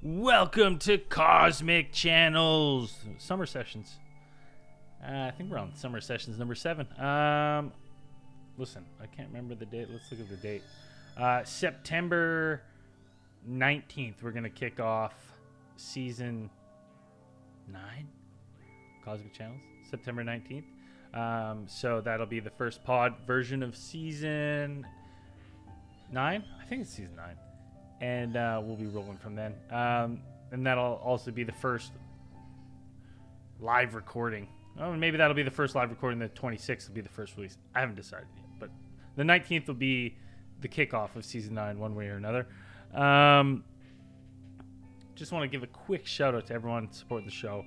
Welcome to Cosmic Channels Summer Sessions. I think we're on Summer Sessions number 7. Listen, I can't remember the date. Let's look at the date. September 19th, we're going to kick off season 9, Cosmic Channels, September 19th. So that'll be the first pod version of season 9. I think it's season 9. And we'll be rolling from then. And that'll also be the first live recording. Oh, maybe that'll be the first live recording. The 26th will be the first release. I haven't decided yet. But the 19th will be the kickoff of season 9 one way or another. Just want to give a quick shout out to everyone supporting the show.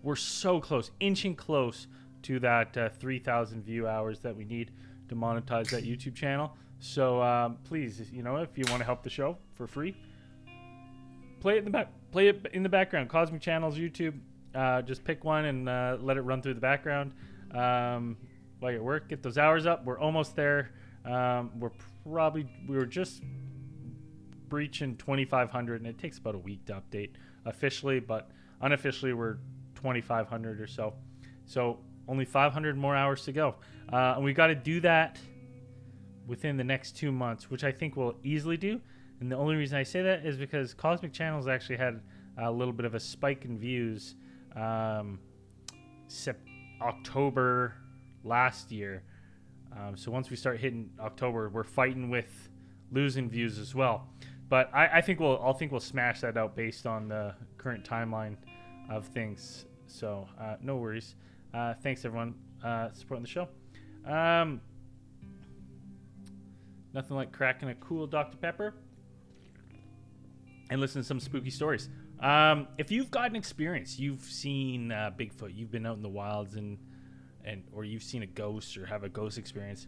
We're so close, inching close to that 3,000 view hours that we need to monetize that YouTube channel. So please, if you want to help the show for free, play it in the background. Cosmic Channels YouTube. Just pick one and let it run through the background while you're at work. Get those hours up. We're almost there. We were just breaching 2,500, and it takes about a week to update officially, but unofficially we're 2,500 or so. So only 500 more hours to go, and we got to do that within the next 2 months, which I think we'll easily do. And the only reason I say that is because Cosmic Channels actually had a little bit of a spike in views October last year. So once we start hitting October, we're fighting with losing views as well. But I think we'll smash that out based on the current timeline of things. So no worries. Thanks everyone supporting the show. Nothing like cracking a cool Dr. Pepper and listen to some spooky stories. If you've got an experience, you've seen Bigfoot, you've been out in the wilds or you've seen a ghost or have a ghost experience,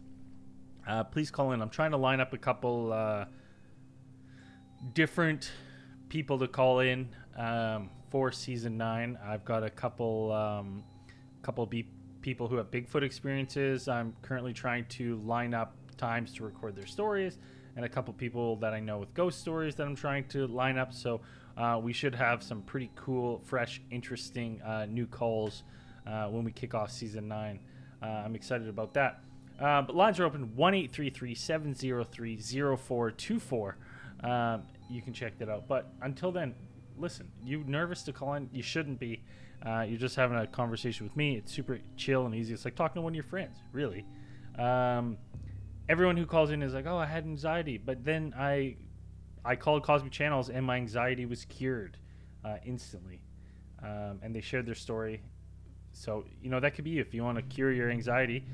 please call in. I'm trying to line up a couple different people to call in for season 9. I've got a couple people who have Bigfoot experiences. I'm currently trying to line up times to record their stories, and a couple people that I know with ghost stories that I'm trying to line up. So we should have some pretty cool, fresh, interesting new calls when we kick off season 9. I'm excited about that. But lines are open 1-833-703-0424. You can check that out. But until then, listen, you nervous to call in? You shouldn't be. You're just having a conversation with me. It's super chill and easy. It's like talking to one of your friends, really. Everyone who calls in is like, oh, I had anxiety. But then I called Cosmic Channels and my anxiety was cured instantly. And they shared their story. So, that could be you. If you want to cure your anxiety,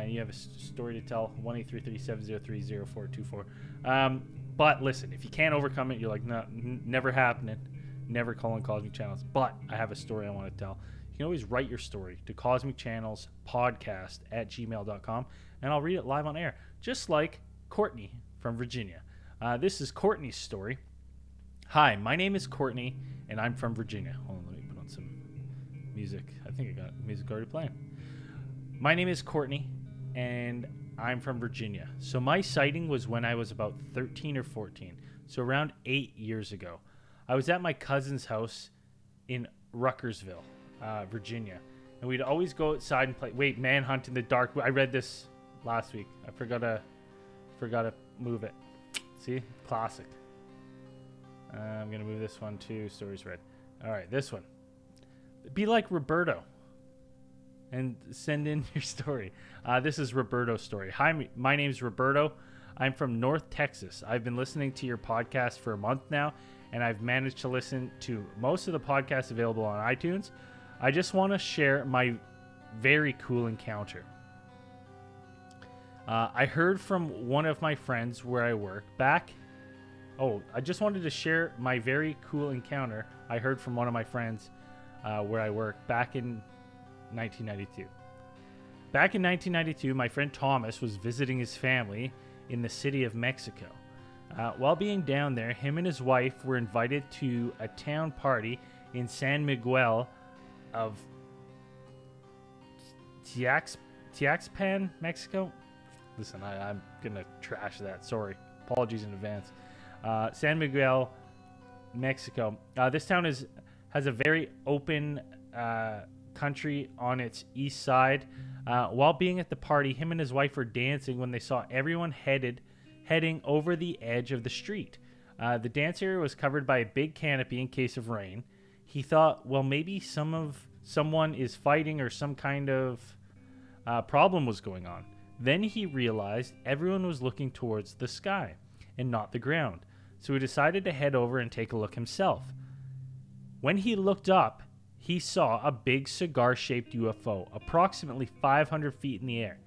You have a story to tell. 1-833-703-0424. But listen, if you can't overcome it, you're like, no, never happening. Never calling Cosmic Channels. But I have a story I want to tell. You can always write your story to CosmicChannelsPodcast@gmail.com, and I'll read it live on air, just like Courtney from Virginia. This is Courtney's story. Hi, my name is Courtney, and I'm from Virginia. Hold on, let me put on some music. I think I got music already playing. My name is Courtney, and I'm from Virginia. So my sighting was when I was about 13 or 14, so around 8 years ago. I was at my cousin's house in Ruckersville, Virginia, and we'd always go outside and play. Wait, manhunt in the dark. I read this last week. I forgot to move it. See, classic. I'm gonna move this one too. Stories read. All right, this one. Be like Roberto, and send in your story. This is Roberto's story. Hi, my name's Roberto. I'm from North Texas. I've been listening to your podcast for a month now, and I've managed to listen to most of the podcasts available on iTunes. I just want to share my very cool encounter. I heard from one of my friends where I work back. I just wanted to share my very cool encounter I heard from one of my friends where I work back in 1992. Back in 1992, my friend Thomas was visiting his family in the city of Mexico. While being down there, him and his wife were invited to a town party in San Miguel of Tiaxpan, Mexico. Listen, I'm going to trash that. Sorry. Apologies in advance. San Miguel, Mexico. This town has a very open country on its east side. While being at the party, him and his wife were dancing when they saw everyone heading over the edge of the street. The dance area was covered by a big canopy in case of rain. He thought, well, maybe someone is fighting or some kind of problem was going on. Then he realized everyone was looking towards the sky and not the ground. So he decided to head over and take a look himself. When he looked up, he saw a big cigar-shaped UFO, approximately 500 feet in the air.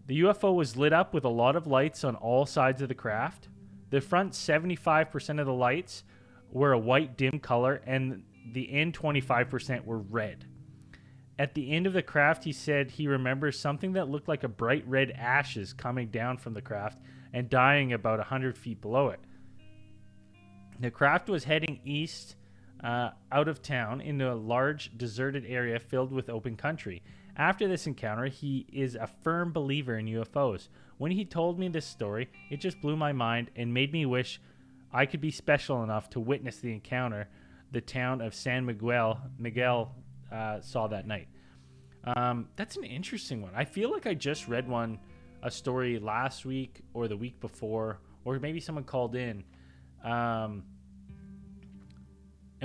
The UFO was lit up with a lot of lights on all sides of the craft. The front 75% of the lights were a white dim color, and the end 25% were red. At the end of the craft, he said he remembers something that looked like a bright red ashes coming down from the craft and dying about 100 feet below it. The craft was heading east out of town into a large deserted area filled with open country. After this encounter, he is a firm believer in UFOs. When he told me this story, it just blew my mind and made me wish I could be special enough to witness the encounter the town of San Miguel saw that night. That's an interesting one. I feel like I just read a story last week or the week before, or maybe someone called in, and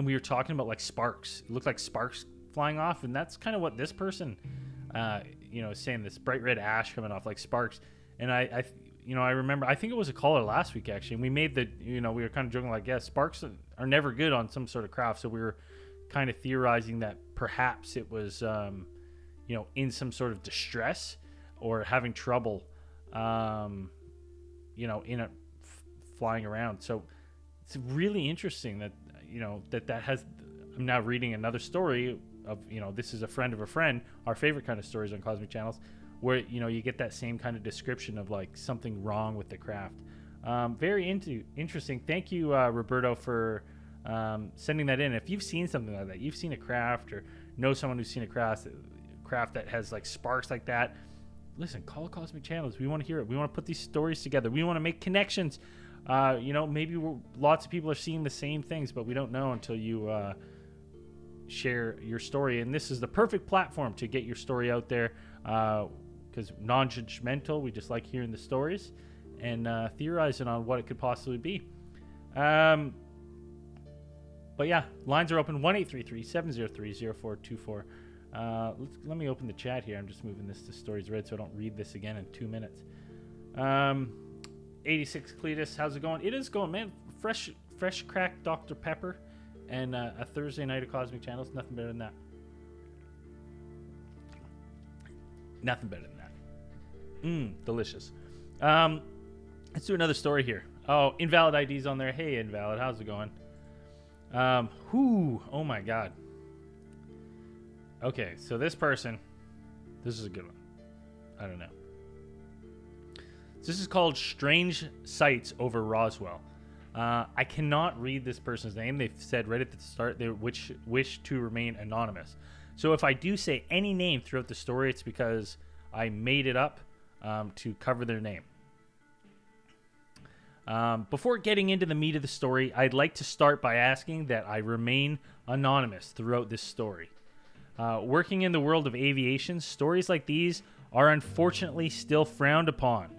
we were talking about like sparks. It looked like sparks flying off, and that's kind of what this person, is saying. This bright red ash coming off like sparks, and I remember. I think it was a caller last week actually, and we made we were kind of joking like, yeah, sparks are never good on some sort of craft, so we were kind of theorizing that perhaps it was, in some sort of distress or having trouble, flying around. So it's really interesting that, that has. I'm now reading another story of, this is a friend of a friend, our favorite kind of stories on Cosmic Channels, where, you get that same kind of description of like something wrong with the craft. Very interesting. Thank you, Roberto, for sending that in. If you've seen something like that, you've seen a craft or know someone who's seen a craft that has like sparks like that, listen, call Cosmic Channels. We want to hear it. We want to put these stories together. We want to make connections. Maybe lots of people are seeing the same things, but we don't know until you share your story. And this is the perfect platform to get your story out there, because non-judgmental. We just like hearing the stories and theorizing on what it could possibly be. But yeah, lines are open. 1-833-703-0424. Let me open the chat here. I'm just moving this to stories read so I don't read this again in 2 minutes. 86 Cletus, how's it going? It is going, man. Fresh cracked Dr. Pepper and a Thursday night of Cosmic Channels. Nothing better than that. Nothing better than that. Delicious. Let's do another story here. Oh, invalid ID's on there. Hey, invalid. How's it going? Oh my God. Okay, so this person, this is a good one. I don't know. This is called Strange Sights Over Roswell. I cannot read this person's name. They've said right at the start they wish to remain anonymous. So if I do say any name throughout the story, it's because I made it up to cover their name. Before getting into the meat of the story, I'd like to start by asking that I remain anonymous throughout this story. Working in the world of aviation, stories like these are unfortunately still frowned upon.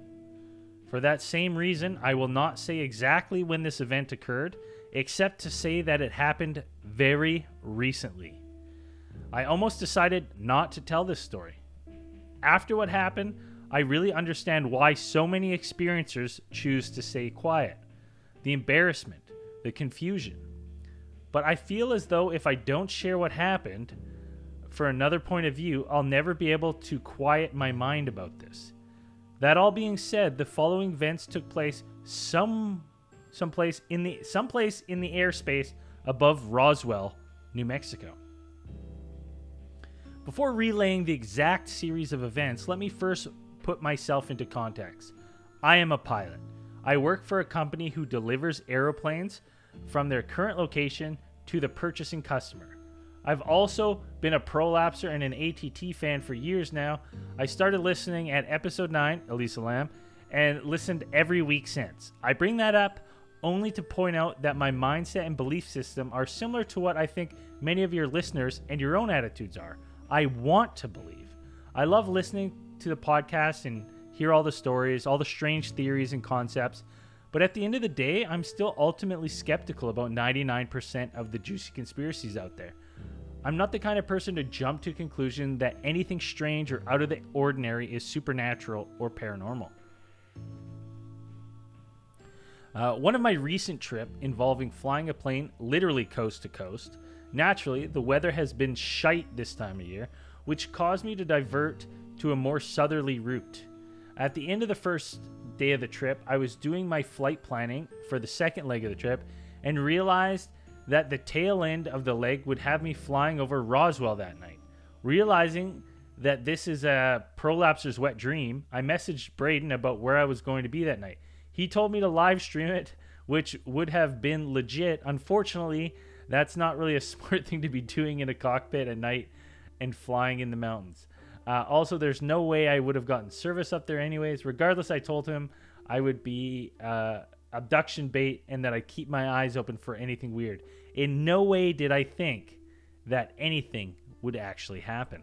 For that same reason, I will not say exactly when this event occurred, except to say that it happened very recently. I almost decided not to tell this story. After what happened, I really understand why so many experiencers choose to stay quiet. The embarrassment, the confusion. But I feel as though if I don't share what happened, for another point of view, I'll never be able to quiet my mind about this. That all being said, the following events took place someplace in the airspace above Roswell, New Mexico. Before relaying the exact series of events, let me first put myself into context. I am a pilot. I work for a company who delivers airplanes from their current location to the purchasing customer. I've also been a prolapser and an ATT fan for years now. I started listening at episode 9, Elisa Lam, and listened every week since. I bring that up only to point out that my mindset and belief system are similar to what I think many of your listeners and your own attitudes are. I want to believe. I love listening to the podcast and hear all the stories, all the strange theories and concepts. But at the end of the day, I'm still ultimately skeptical about 99% of the juicy conspiracies out there. I'm not the kind of person to jump to a conclusion that anything strange or out of the ordinary is supernatural or paranormal. One of my recent trips involving flying a plane literally coast to coast. Naturally, the weather has been shite this time of year, which caused me to divert to a more southerly route. At the end of the first day of the trip, I was doing my flight planning for the second leg of the trip and realized that the tail end of the leg would have me flying over Roswell that night. Realizing that this is a prolapser's wet dream, I messaged Braden about where I was going to be that night. He told me to live stream it, which would have been legit. Unfortunately, that's not really a smart thing to be doing in a cockpit at night and flying in the mountains. Also, there's no way I would have gotten service up there anyways. Regardless, I told him I would be abduction bait and that I keep my eyes open for anything weird. In no way did I think that anything would actually happen.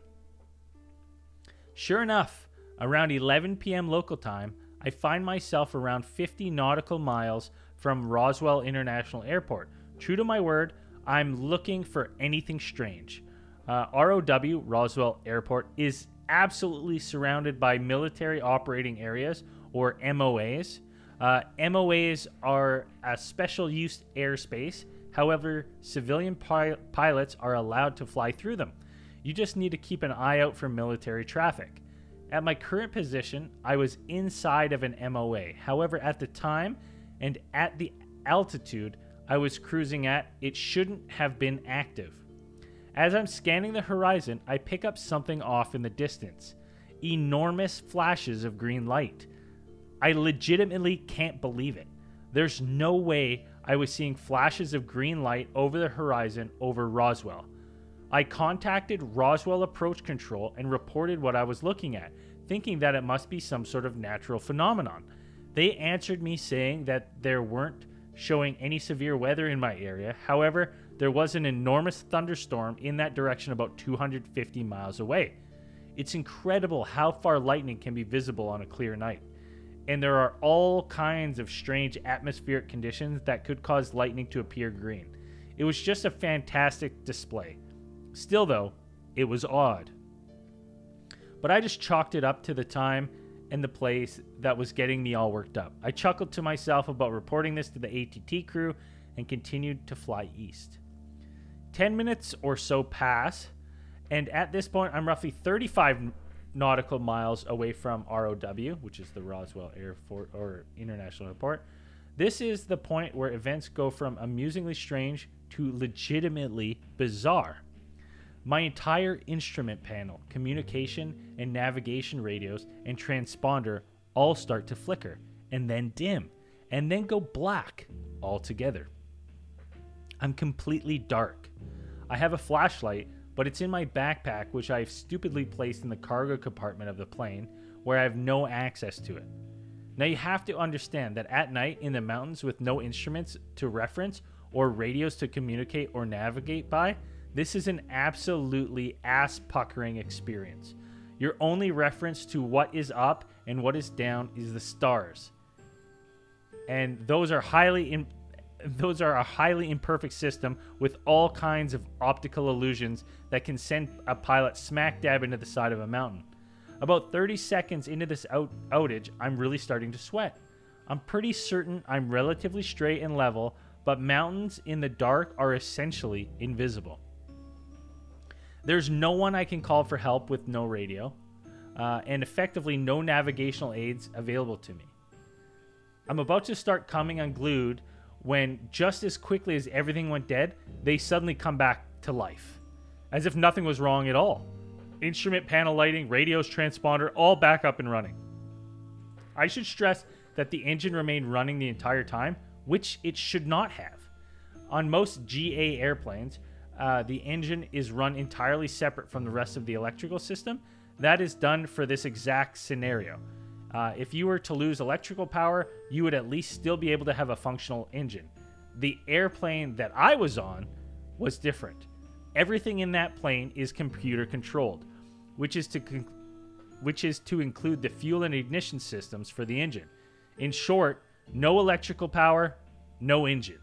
Sure enough, around 11 p.m. local time, I find myself around 50 nautical miles from Roswell International Airport. True to my word, I'm looking for anything strange. ROW, Roswell Airport, is absolutely surrounded by military operating areas, or MOAs. MOAs are a special use airspace. However, civilian pilots are allowed to fly through them. You just need to keep an eye out for military traffic. At my current position, I was inside of an MOA. However, at the time and at the altitude I was cruising at, it shouldn't have been active. As I'm scanning the horizon, I pick up something off in the distance. Enormous flashes of green light. I legitimately can't believe it. There's no way I was seeing flashes of green light over the horizon over Roswell. I contacted Roswell Approach Control and reported what I was looking at, thinking that it must be some sort of natural phenomenon. They answered me saying that there weren't showing any severe weather in my area. However, there was an enormous thunderstorm in that direction about 250 miles away. It's incredible how far lightning can be visible on a clear night. And there are all kinds of strange atmospheric conditions that could cause lightning to appear green. It was just a fantastic display. Still though, it was odd. But I just chalked it up to the time and the place that was getting me all worked up. I chuckled to myself about reporting this to the ATT crew and continued to fly east. 10 minutes or so pass, and at this point I'm roughly 35 nautical miles away from ROW, which is the Roswell Airport or International Airport. This is the point where events go from amusingly strange to legitimately bizarre. My entire instrument panel, communication and navigation radios, and transponder all start to flicker, and then dim, and then go black altogether. I'm completely dark. I have a flashlight, but it's in my backpack, which I've stupidly placed in the cargo compartment of the plane, where I have no access to it. Now you have to understand that at night in the mountains with no instruments to reference or radios to communicate or navigate by, this is an absolutely ass-puckering experience. Your only reference to what is up and what is down is the stars. And those are a highly imperfect system with all kinds of optical illusions that can send a pilot smack dab into the side of a mountain. About 30 seconds into this outage, I'm really starting to sweat. I'm pretty certain I'm relatively straight and level, but mountains in the dark are essentially invisible. There's no one I can call for help with no radio, and effectively no navigational aids available to me. I'm about to start coming unglued when, just as quickly as everything went dead, they suddenly come back to life, as if nothing was wrong at all. Instrument panel lighting, radios, transponder, all back up and running. I should stress that the engine remained running the entire time, which it should not have. On most GA airplanes, the engine is run entirely separate from the rest of the electrical system. That is done for this exact scenario. If you were to lose electrical power, you would at least still be able to have a functional engine. The airplane that I was on was different. Everything in that plane is computer controlled, which is to include the fuel and ignition systems for the engine. In short, no electrical power, no engine.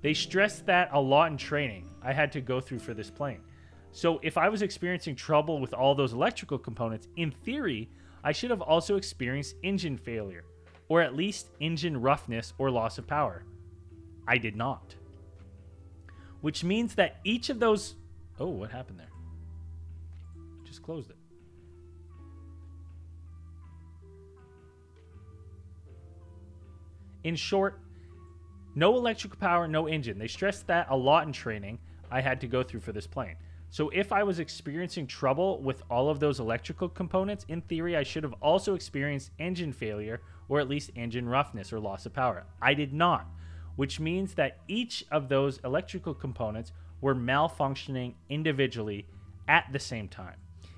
They stressed that a lot in training I had to go through for this plane. So if I was experiencing trouble with all those electrical components, in theory, I should have also experienced engine failure, or at least engine roughness or loss of power. I did not. Which means that each of those... Oh, what happened there? Just closed it. In short, no electrical power, no engine. They stressed that a lot in training I had to go through for this plane. So if I was experiencing trouble with all of those electrical components, in theory, I should have also experienced engine failure or at least engine roughness or loss of power. I did not, which means that each of those electrical components were malfunctioning individually at the same time.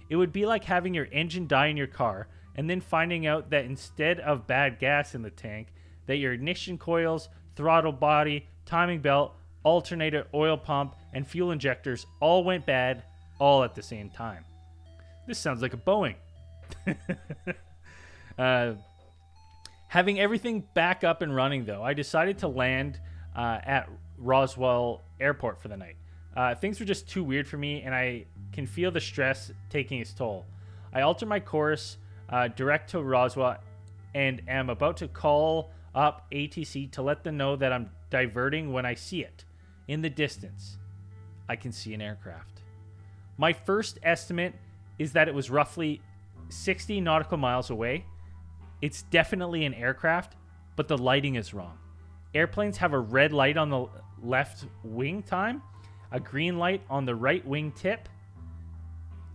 It would be like having your engine die in your car and then finding out that instead of bad gas in the tank, that your ignition coils, throttle body, timing belt, alternator, oil pump, and fuel injectors all went bad all at the same time. This sounds like a Boeing. Having everything back up and running, though, I decided to land at Roswell Airport for the night. Things were just too weird for me, and I can feel the stress taking its toll. I altered my course direct to Roswell and am about to call up ATC to let them know that I'm diverting when I see it. In the distance, I can see an aircraft. My first estimate is that it was roughly 60 nautical miles away. It's definitely an aircraft, but the lighting is wrong. Airplanes have a red light on the left wing time, a green light on the right wing tip,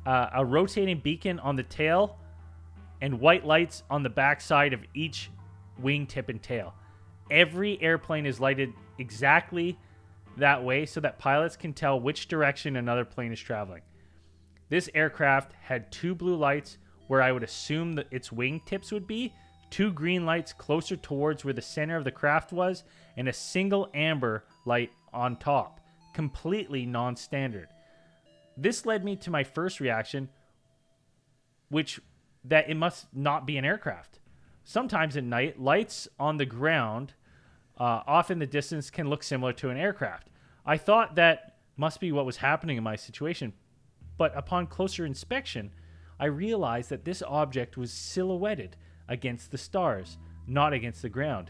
a rotating beacon on the tail, and white lights on the backside of each wing tip and tail. Every airplane is lighted exactly that way so that pilots can tell which direction another plane is traveling. This aircraft had two blue lights where I would assume that its wing tips would be, two green lights closer towards where the center of the craft was, and a single amber light on top, completely non-standard. This led me to my first reaction, which that it must not be an aircraft. Sometimes at night, lights on the ground off in the distance can look similar to an aircraft. I thought that must be what was happening in my situation, but upon closer inspection, I realized that this object was silhouetted against the stars, not against the ground.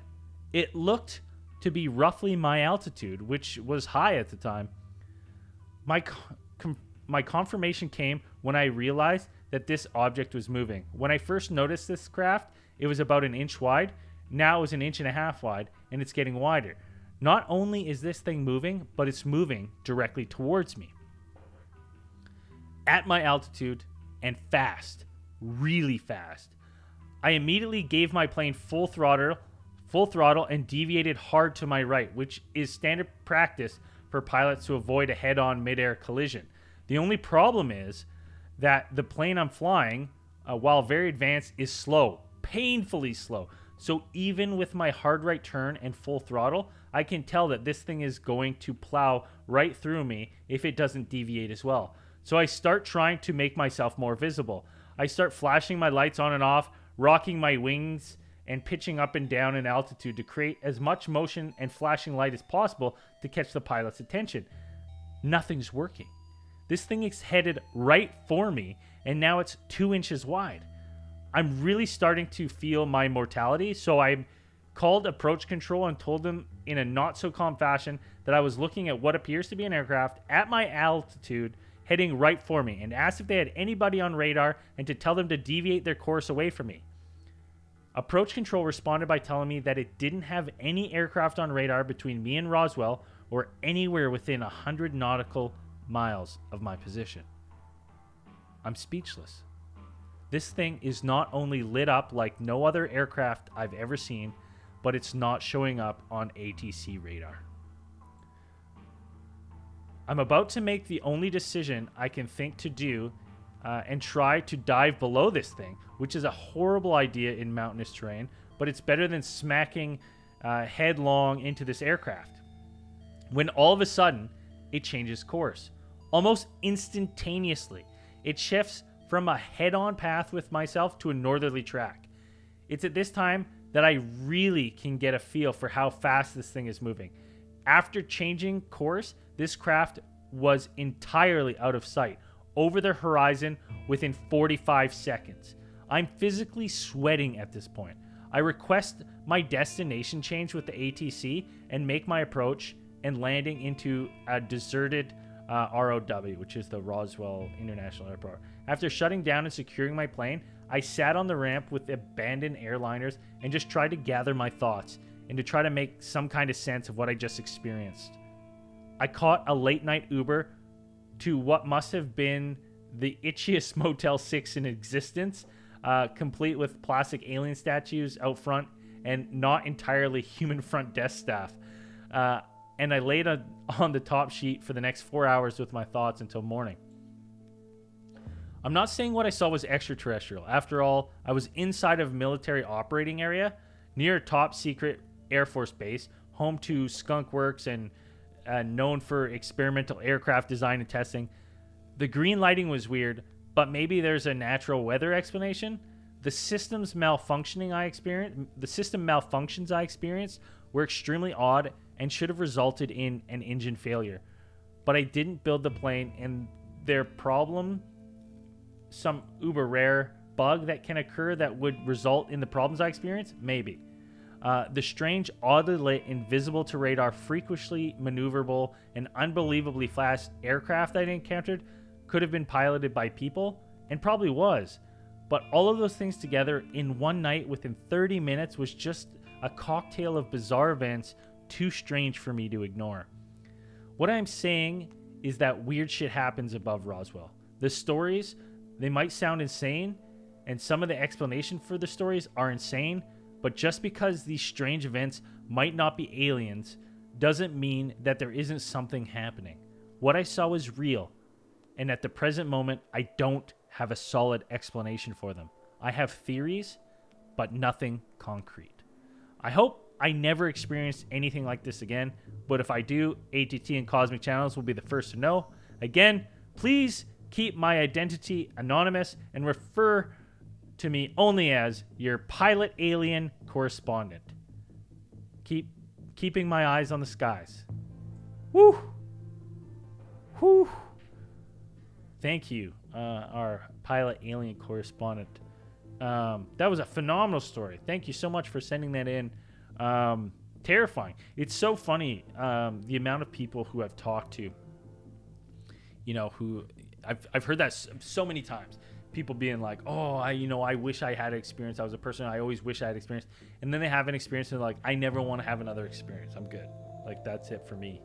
It looked to be roughly my altitude, which was high at the time. My confirmation came when I realized that this object was moving. When I first noticed this craft, it was about an inch wide. Now it was an inch and a half wide, and it's getting wider. Not only is this thing moving, but it's moving directly towards me. At my altitude, and fast, really fast. I immediately gave my plane full throttle and deviated hard to my right, which is standard practice for pilots to avoid a head-on mid-air collision. The only problem is that the plane I'm flying, while very advanced, is slow, painfully slow. So even with my hard right turn and full throttle, I can tell that this thing is going to plow right through me if it doesn't deviate as well. So I start trying to make myself more visible. I start flashing my lights on and off, rocking my wings, and pitching up and down in altitude to create as much motion and flashing light as possible to catch the pilot's attention. Nothing's working. This thing is headed right for me, and now it's 2 inches wide. I'm really starting to feel my mortality, so I called approach control and told them in a not-so-calm fashion that I was looking at what appears to be an aircraft at my altitude heading right for me, and asked if they had anybody on radar and to tell them to deviate their course away from me. Approach control responded by telling me that it didn't have any aircraft on radar between me and Roswell or anywhere within 100 nautical miles of my position. I'm speechless. This thing is not only lit up like no other aircraft I've ever seen, but it's not showing up on ATC radar. I'm about to make the only decision I can think to do and try to dive below this thing, which is a horrible idea in mountainous terrain, but it's better than smacking headlong into this aircraft. When all of a sudden, it changes course. Almost instantaneously, it shifts from a head-on path with myself to a northerly track. It's at this time that I really can get a feel for how fast this thing is moving. After changing course, this craft was entirely out of sight, over the horizon within 45 seconds. I'm physically sweating at this point. I request my destination change with the ATC and make my approach and landing into a deserted ROW, which is the Roswell International Airport. After shutting down and securing my plane, I sat on the ramp with abandoned airliners and just tried to gather my thoughts and to try to make some kind of sense of what I just experienced. I caught a late night Uber to what must have been the itchiest Motel 6 in existence, complete with plastic alien statues out front and not entirely human front desk staff. And I laid on the top sheet for the next 4 hours with my thoughts until morning. I'm not saying what I saw was extraterrestrial. After all, I was inside of a military operating area near a top secret Air Force base, home to Skunk Works and known for experimental aircraft design and testing. The green lighting was weird, but maybe there's a natural weather explanation. The system malfunctions I experienced were extremely odd and should have resulted in an engine failure. But I didn't build the plane, and their problem, some uber rare bug that can occur that would result in the problems I experienced? Maybe. The strange, oddly lit, invisible to radar, frequently maneuverable, and unbelievably fast aircraft I encountered could have been piloted by people, and probably was. But all of those things together in one night within 30 minutes was just a cocktail of bizarre events too strange for me to ignore. What I'm saying is that weird shit happens above Roswell. The stories, they might sound insane, and some of the explanation for the stories are insane, but just because these strange events might not be aliens doesn't mean that there isn't something happening. What I saw was real, and at the present moment, I don't have a solid explanation for them. I have theories, but nothing concrete. I hope I never experience anything like this again, but if I do, ATT and Cosmic Channels will be the first to know. Again, please keep my identity anonymous and refer to me only as your pilot alien correspondent. Keeping my eyes on the skies. Woo! Woo! Thank you, our pilot alien correspondent. That was a phenomenal story. Thank you so much for sending that in. Terrifying. It's so funny, the amount of people who I've talked to, who I've heard that so many times. people being like, oh, I wish I had experience. I was a person I always wish I had experience. And then they have an experience and they're like, I never want to have another experience. I'm good. Like, that's it for me.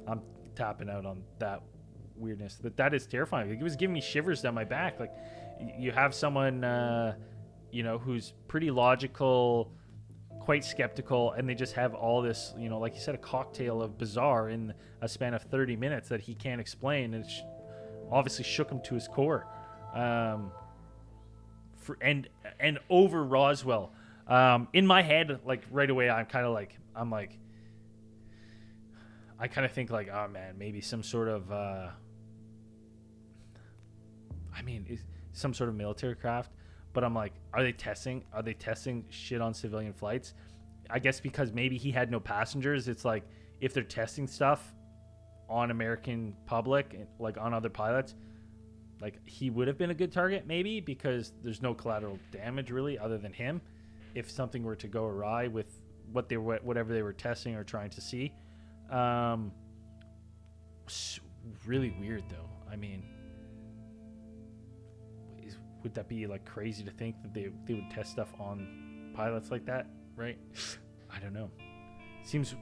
I'm tapping out on that weirdness. That is terrifying. Like, it was giving me shivers down my back. Like, you have someone, who's pretty logical, quite skeptical, and they just have all this, like you said, a cocktail of bizarre in a span of 30 minutes that he can't explain. And it's obviously shook him to his core. And over Roswell, in my head, like right away, I kind of think like, oh man, maybe some sort of, some sort of military craft. But I'm like, are they testing shit on civilian flights? I guess because maybe he had no passengers. It's like, if they're testing stuff on American public, like on other pilots, like he would have been a good target maybe, because there's no collateral damage really other than him if something were to go awry with whatever they were testing or trying to see. Really weird though. I mean, would that be like crazy to think that they would test stuff on pilots like that, right? I don't know. Seems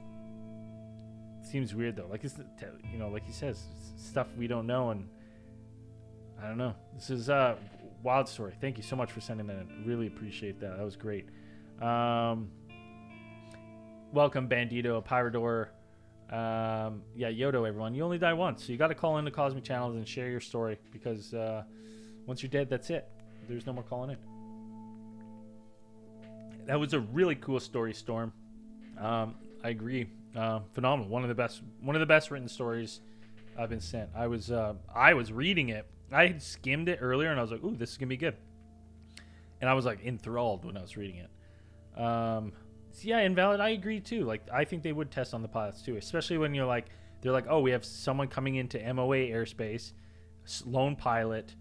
weird though. Like, it's, like he says, stuff we don't know, and I don't know. This is a wild story. Thank you so much for sending that in. Really appreciate that. That was great. Welcome, Bandito, Pyrodor. Yodo, everyone. You only die once, so you got to call into Cosmic Channels and share your story, because once you're dead, that's it. There's no more calling in. That was a really cool story, Storm. I agree. Phenomenal. One of the best written stories I've been sent. I was reading it. I had skimmed it earlier, and I was like, "Ooh, this is gonna be good." And I was like enthralled when I was reading it. Yeah, Invalid. I agree too. Like, I think they would test on the pilots too, especially when they're like, "Oh, we have someone coming into MOA airspace, lone pilot,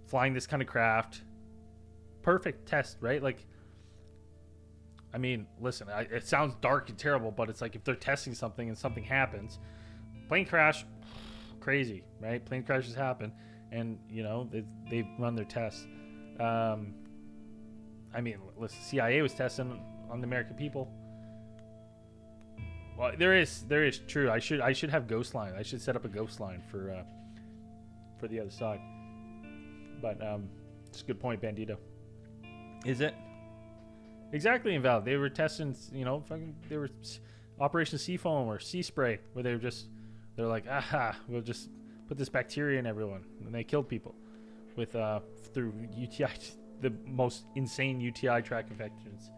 flying this kind of craft. Perfect test, right?" Like, I mean, listen, it sounds dark and terrible, but it's like, if they're testing something and something happens, plane crash, crazy, right? Plane crashes happen, and they run their tests. I mean, listen, CIA was testing on the American people. Well, there is true. I should have ghost line. I should set up a ghost line for the other side. But it's a good point, Bandito. Is it? Exactly, Invalid. They were testing, they were Operation Seafoam or Sea Spray, where they're like, aha, we'll just put this bacteria in everyone, and they killed people with through UTI, the most insane UTI track infections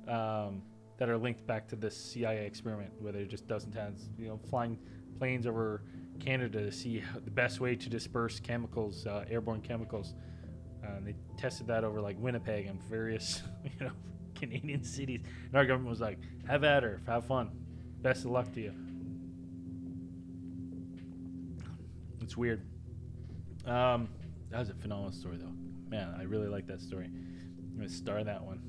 that are linked back to this CIA experiment, where they're just dozen times, flying planes over Canada to see the best way to disperse chemicals, airborne chemicals. They tested that over like Winnipeg and various, Canadian cities. And our government was like, have at her, have fun, best of luck to you. It's weird. That was a phenomenal story though. Man, I really like that story. I'm going to star that one.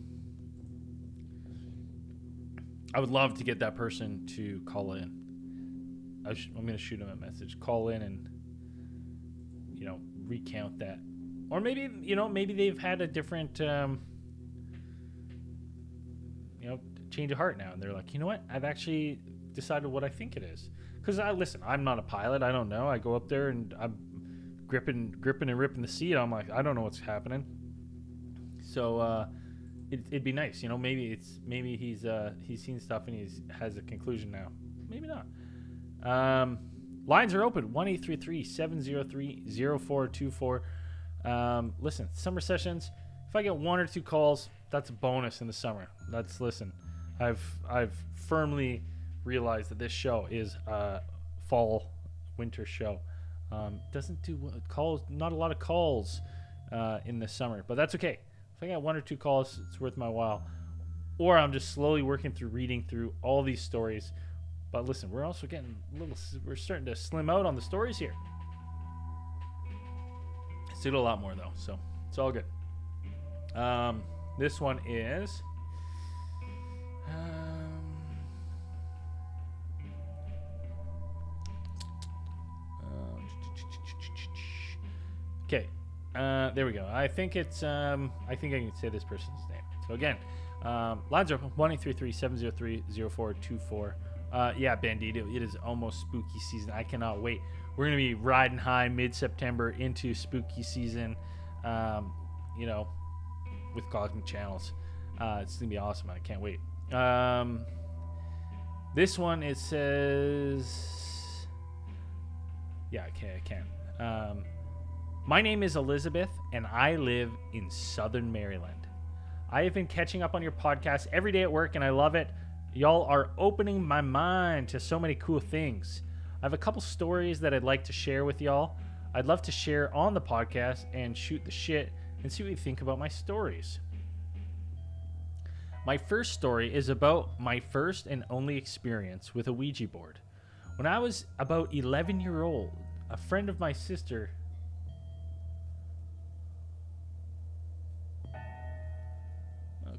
I would love to get that person to call in. I'm going to shoot him a message. Call in and, recount that. Or maybe, maybe they've had a different, change of heart now. And they're like, you know what? I've actually decided what I think it is. Because, listen, I'm not a pilot. I don't know. I go up there and I'm gripping and ripping the seat. I'm like, I don't know what's happening. So it'd be nice. Maybe he's seen stuff and has a conclusion now. Maybe not. Lines are open, 1-833-703-0424. Listen, summer sessions, if I get one or two calls, that's a bonus in the summer. Listen, I've firmly realized that this show is a fall winter show. Doesn't do calls, not a lot of calls in the summer, but that's okay. If I got one or two calls, it's worth my while. Or I'm just slowly reading through all these stories. But listen, we're also we're starting to slim out on the stories here. Let's do a lot more though, so it's all good. This one is okay. There we go. I think it's I think I can say this person's name. So again, lines are open 1-833-703-0424. Yeah, Bandito, it is almost spooky season. I cannot wait. We're gonna be riding high mid-September into spooky season. With Cosmic Channels. It's gonna be awesome. I can't wait. This one, it says, yeah, okay, I can. My name is Elizabeth, and I live in Southern Maryland. I have been catching up on your podcast every day at work, and I love it. Y'all are opening my mind to so many cool things. I have a couple stories that I'd like to share with y'all. I'd love to share on the podcast and shoot the shit and see what you think about my stories. My first story is about my first and only experience with a Ouija board. When I was about 11 years old, a friend of my sister...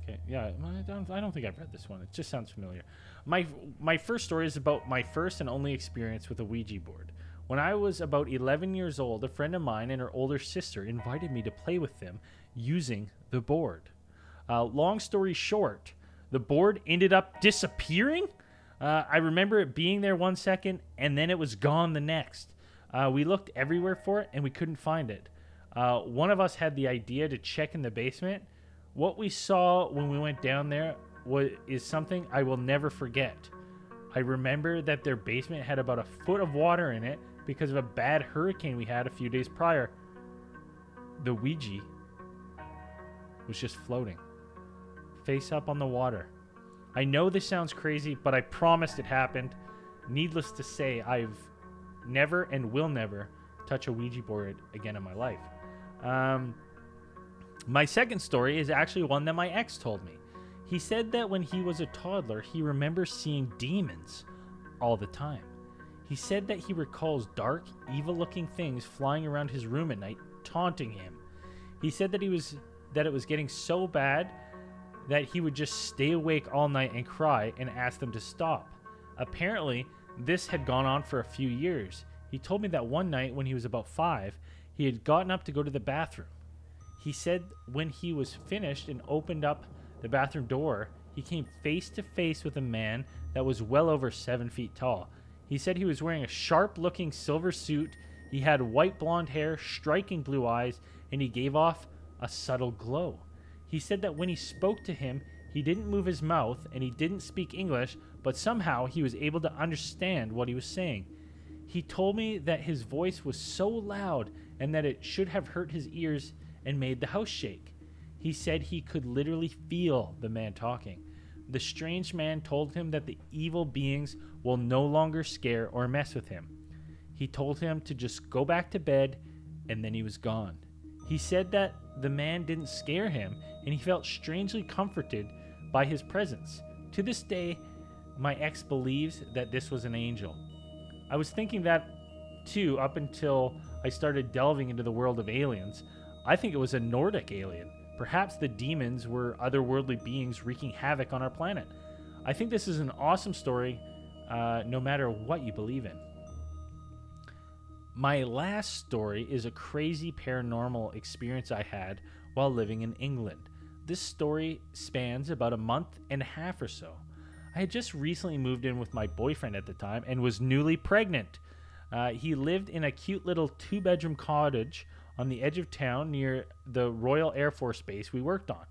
Okay, yeah, I don't think I've read this one. It just sounds familiar. My first story is about my first and only experience with a Ouija board. When I was about 11 years old, a friend of mine and her older sister invited me to play with them using the board. Long story short, the board ended up disappearing. I remember it being there 1 second, and then it was gone the next. We looked everywhere for it, and we couldn't find it. One of us had the idea to check in the basement. What we saw when we went down there is something I will never forget. I remember that their basement had about a foot of water in it because of a bad hurricane we had a few days prior. The Ouija was just floating, face up on the water. I know this sounds crazy, but I promised it happened. Needless to say, I've never and will never touch a Ouija board again in my life. My second story is actually one that my ex told me. He said that when he was a toddler, he remembers seeing demons all the time. He said that he recalls dark, evil-looking things flying around his room at night, taunting him. He said that it was getting so bad that he would just stay awake all night and cry and ask them to stop. Apparently, this had gone on for a few years. He told me that one night when he was about 5, he had gotten up to go to the bathroom. He said when he was finished and opened up the bathroom door, he came face to face with a man that was well over 7 feet tall. He said he was wearing a sharp-looking silver suit. He had white blonde hair, striking blue eyes, and he gave off a subtle glow. He said that when he spoke to him, he didn't move his mouth and he didn't speak English, but somehow he was able to understand what he was saying. He told me that his voice was so loud and that it should have hurt his ears and made the house shake. He said he could literally feel the man talking. The strange man told him that the evil beings will no longer scare or mess with him. He told him to just go back to bed, and then he was gone. He said that the man didn't scare him, and he felt strangely comforted by his presence. To this day, my ex believes that this was an angel. I was thinking that too up until I started delving into the world of aliens. I think it was a Nordic alien. Perhaps the demons were otherworldly beings wreaking havoc on our planet. I think this is an awesome story, no matter what you believe in. My last story is a crazy paranormal experience I had while living in England. This story spans about a month and a half or so. I had just recently moved in with my boyfriend at the time and was newly pregnant. He lived in a cute little 2-bedroom cottage on the edge of town near the Royal Air Force Base we worked on.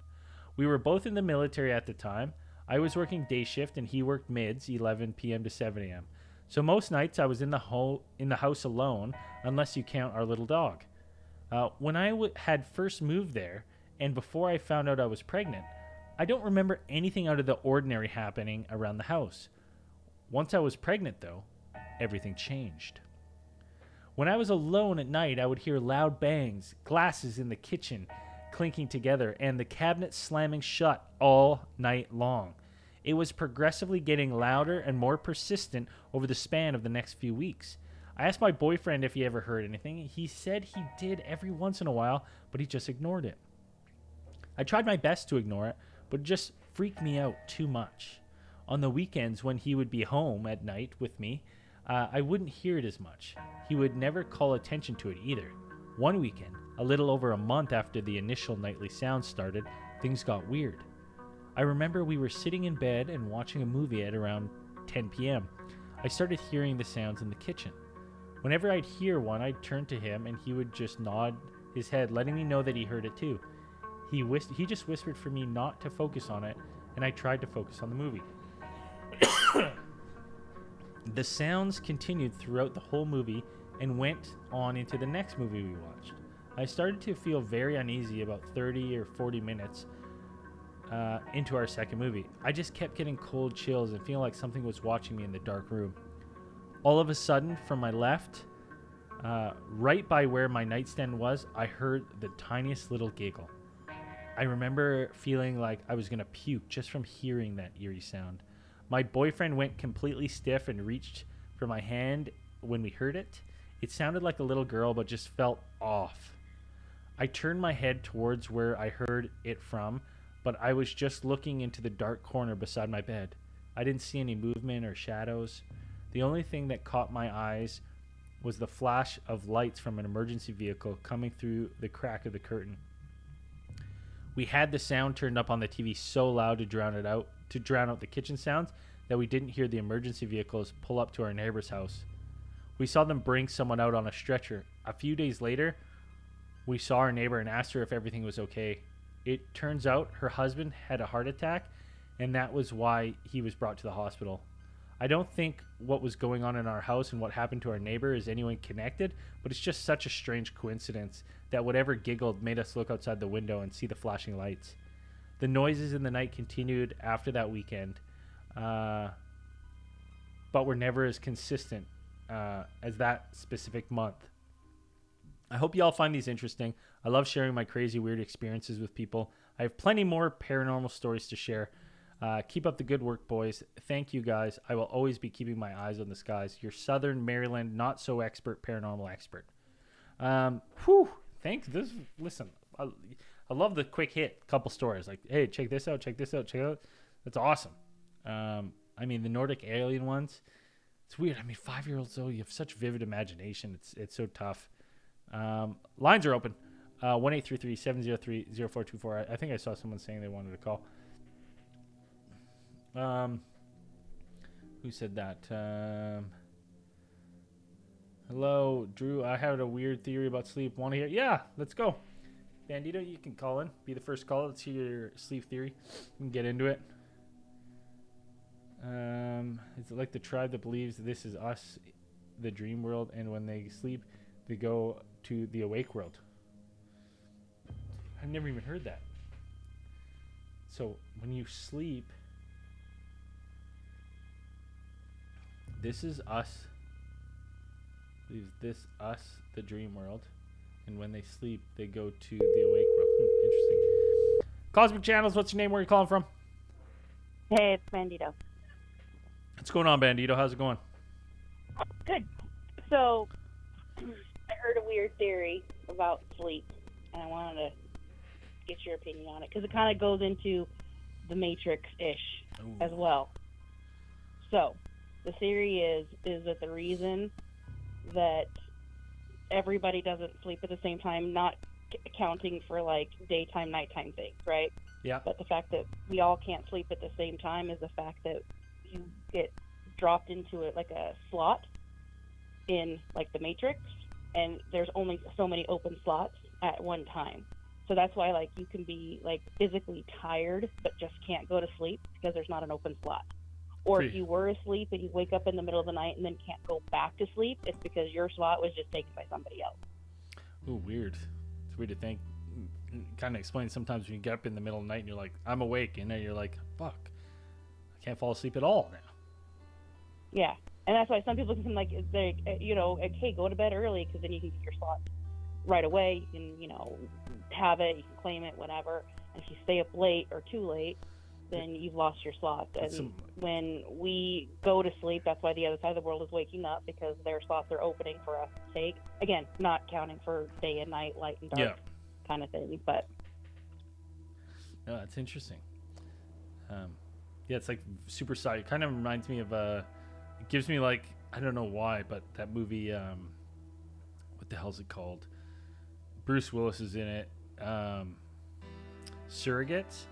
We were both in the military at the time. I was working day shift and he worked mids, 11 p.m. to 7 a.m. So most nights I was in the house alone, unless you count our little dog. When I had first moved there, and before I found out I was pregnant, I don't remember anything out of the ordinary happening around the house. Once I was pregnant, though, everything changed. When I was alone at night, I would hear loud bangs, glasses in the kitchen clinking together, and the cabinet slamming shut all night long. It was progressively getting louder and more persistent over the span of the next few weeks. I asked my boyfriend if he ever heard anything. He said he did every once in a while, but he just ignored it. I tried my best to ignore it, but it just freaked me out too much. On the weekends when he would be home at night with me, I wouldn't hear it as much. He would never call attention to it either. One weekend, A little over a month after the initial nightly sounds started, things got weird. I remember we were sitting in bed and watching a movie at around 10 p.m. I started hearing the sounds in the kitchen. Whenever I'd hear one, I'd turn to him and he would just nod his head, letting me know that he heard it too. He just whispered for me not to focus on it, and I tried to focus on the movie. The sounds continued throughout the whole movie and went on into the next movie we watched. I started to feel very uneasy about 30 or 40 minutes into our second movie. I just kept getting cold chills and feeling like something was watching me in the dark room. All of a sudden, from my left, right by where my nightstand was, I heard the tiniest little giggle. I remember feeling like I was going to puke just from hearing that eerie sound. My boyfriend went completely stiff and reached for my hand when we heard it. It sounded like a little girl, but just felt off. I turned my head towards where I heard it from, but I was just looking into the dark corner beside my bed. I didn't see any movement or shadows. The only thing that caught my eyes was the flash of lights from an emergency vehicle coming through the crack of the curtain. We had the sound turned up on the TV so loud to drown out the kitchen sounds that we didn't hear the emergency vehicles pull up to our neighbor's house. We saw them bring someone out on a stretcher. A few days later, we saw our neighbor and asked her if everything was okay. It turns out her husband had a heart attack, and that was why he was brought to the hospital. I don't think what was going on in our house and what happened to our neighbor is anyone connected, but it's just such a strange coincidence that whatever giggled made us look outside the window and see the flashing lights. The noises in the night continued after that weekend, but were never as consistent as that specific month. I hope you all find these interesting. I love sharing my crazy, weird experiences with people. I have plenty more paranormal stories to share. Keep up the good work, boys. Thank you, guys. I will always be keeping my eyes on the skies. Your Southern Maryland, not so expert paranormal expert. Listen, I love the quick hit couple stories. Like, hey, check this out. That's awesome. I mean, the Nordic alien ones, it's weird. I mean, 5-year-olds, though, you have such vivid imagination. It's so tough. Lines are open. 1-833-703-0424. I think I saw someone saying they wanted to call. Who said that? Hello, Drew. I had a weird theory about sleep. Want to hear? Yeah, let's go. Bandito, you can call in. Be the first caller. Let's hear your sleep theory. We can get into it. Is it like the tribe that believes this is us, the dream world, and when they sleep, they go to the awake world? I've never even heard that. So when you sleep, this is us. Believes this us, the dream world, and when they sleep, they go to the awake world. Interesting. Cosmic Channels, what's your name? Where are you calling from? Hey, it's Bandito. What's going on, Bandito? How's it going? Good. So, I heard a weird theory about sleep, and I wanted to get your opinion on it, because it kind of goes into the Matrix-ish as well. So, the theory is that the reason that everybody doesn't sleep at the same time, not accounting for, like, daytime, nighttime things, right? Yeah. But the fact that we all can't sleep at the same time is the fact that you get dropped into it like a slot in, like, the Matrix, and there's only so many open slots at one time. So that's why, like, you can be, like, physically tired but just can't go to sleep because there's not an open slot. Or if you were asleep and you wake up in the middle of the night and then can't go back to sleep, it's because your slot was just taken by somebody else. Ooh, weird. It's weird to think. Kind of explains sometimes when you get up in the middle of the night and you're like, I'm awake, and then you're like, fuck, I can't fall asleep at all now. Yeah, and that's why some people can, like, hey, go to bed early because then you can get your slot right away. You can, have it, you can claim it, whatever. And if you stay up late or too late, then you've lost your slot. And when we go to sleep, that's why the other side of the world is waking up, because their slots are opening for us to take. Again, not counting for day and night, light and dark kind of thing. But no, that's interesting. It's like super sci. It kind of reminds me of it gives me, like, I don't know why, but that movie, what the hell is it called? Bruce Willis is in it. Surrogates.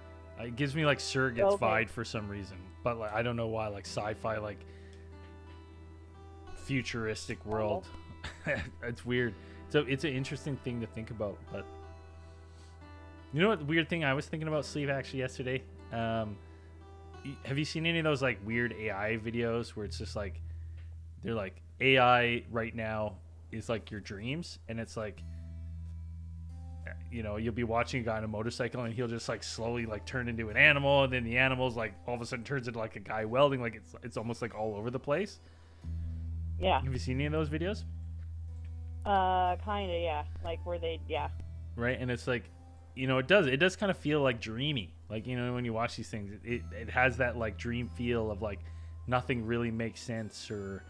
It gives me like Surrogates vibe for some reason, but like I don't know why. Like sci-fi, like futuristic world. It's weird. So it's an interesting thing to think about. But you know what? Weird thing I was thinking about sleep actually yesterday. Have you seen any of those like weird AI videos where it's just like they're like AI right now is like your dreams, and it's like, you know, you'll be watching a guy on a motorcycle and he'll just like slowly like turn into an animal, and then the animal's like all of a sudden turns into like a guy welding. Like it's almost like all over the place. Yeah. Have you seen any of those videos? Kind of, yeah. Like where they, yeah. Right, and it's like, you know, it does kind of feel like dreamy. Like, you know, when you watch these things, it has that like dream feel of like nothing really makes sense or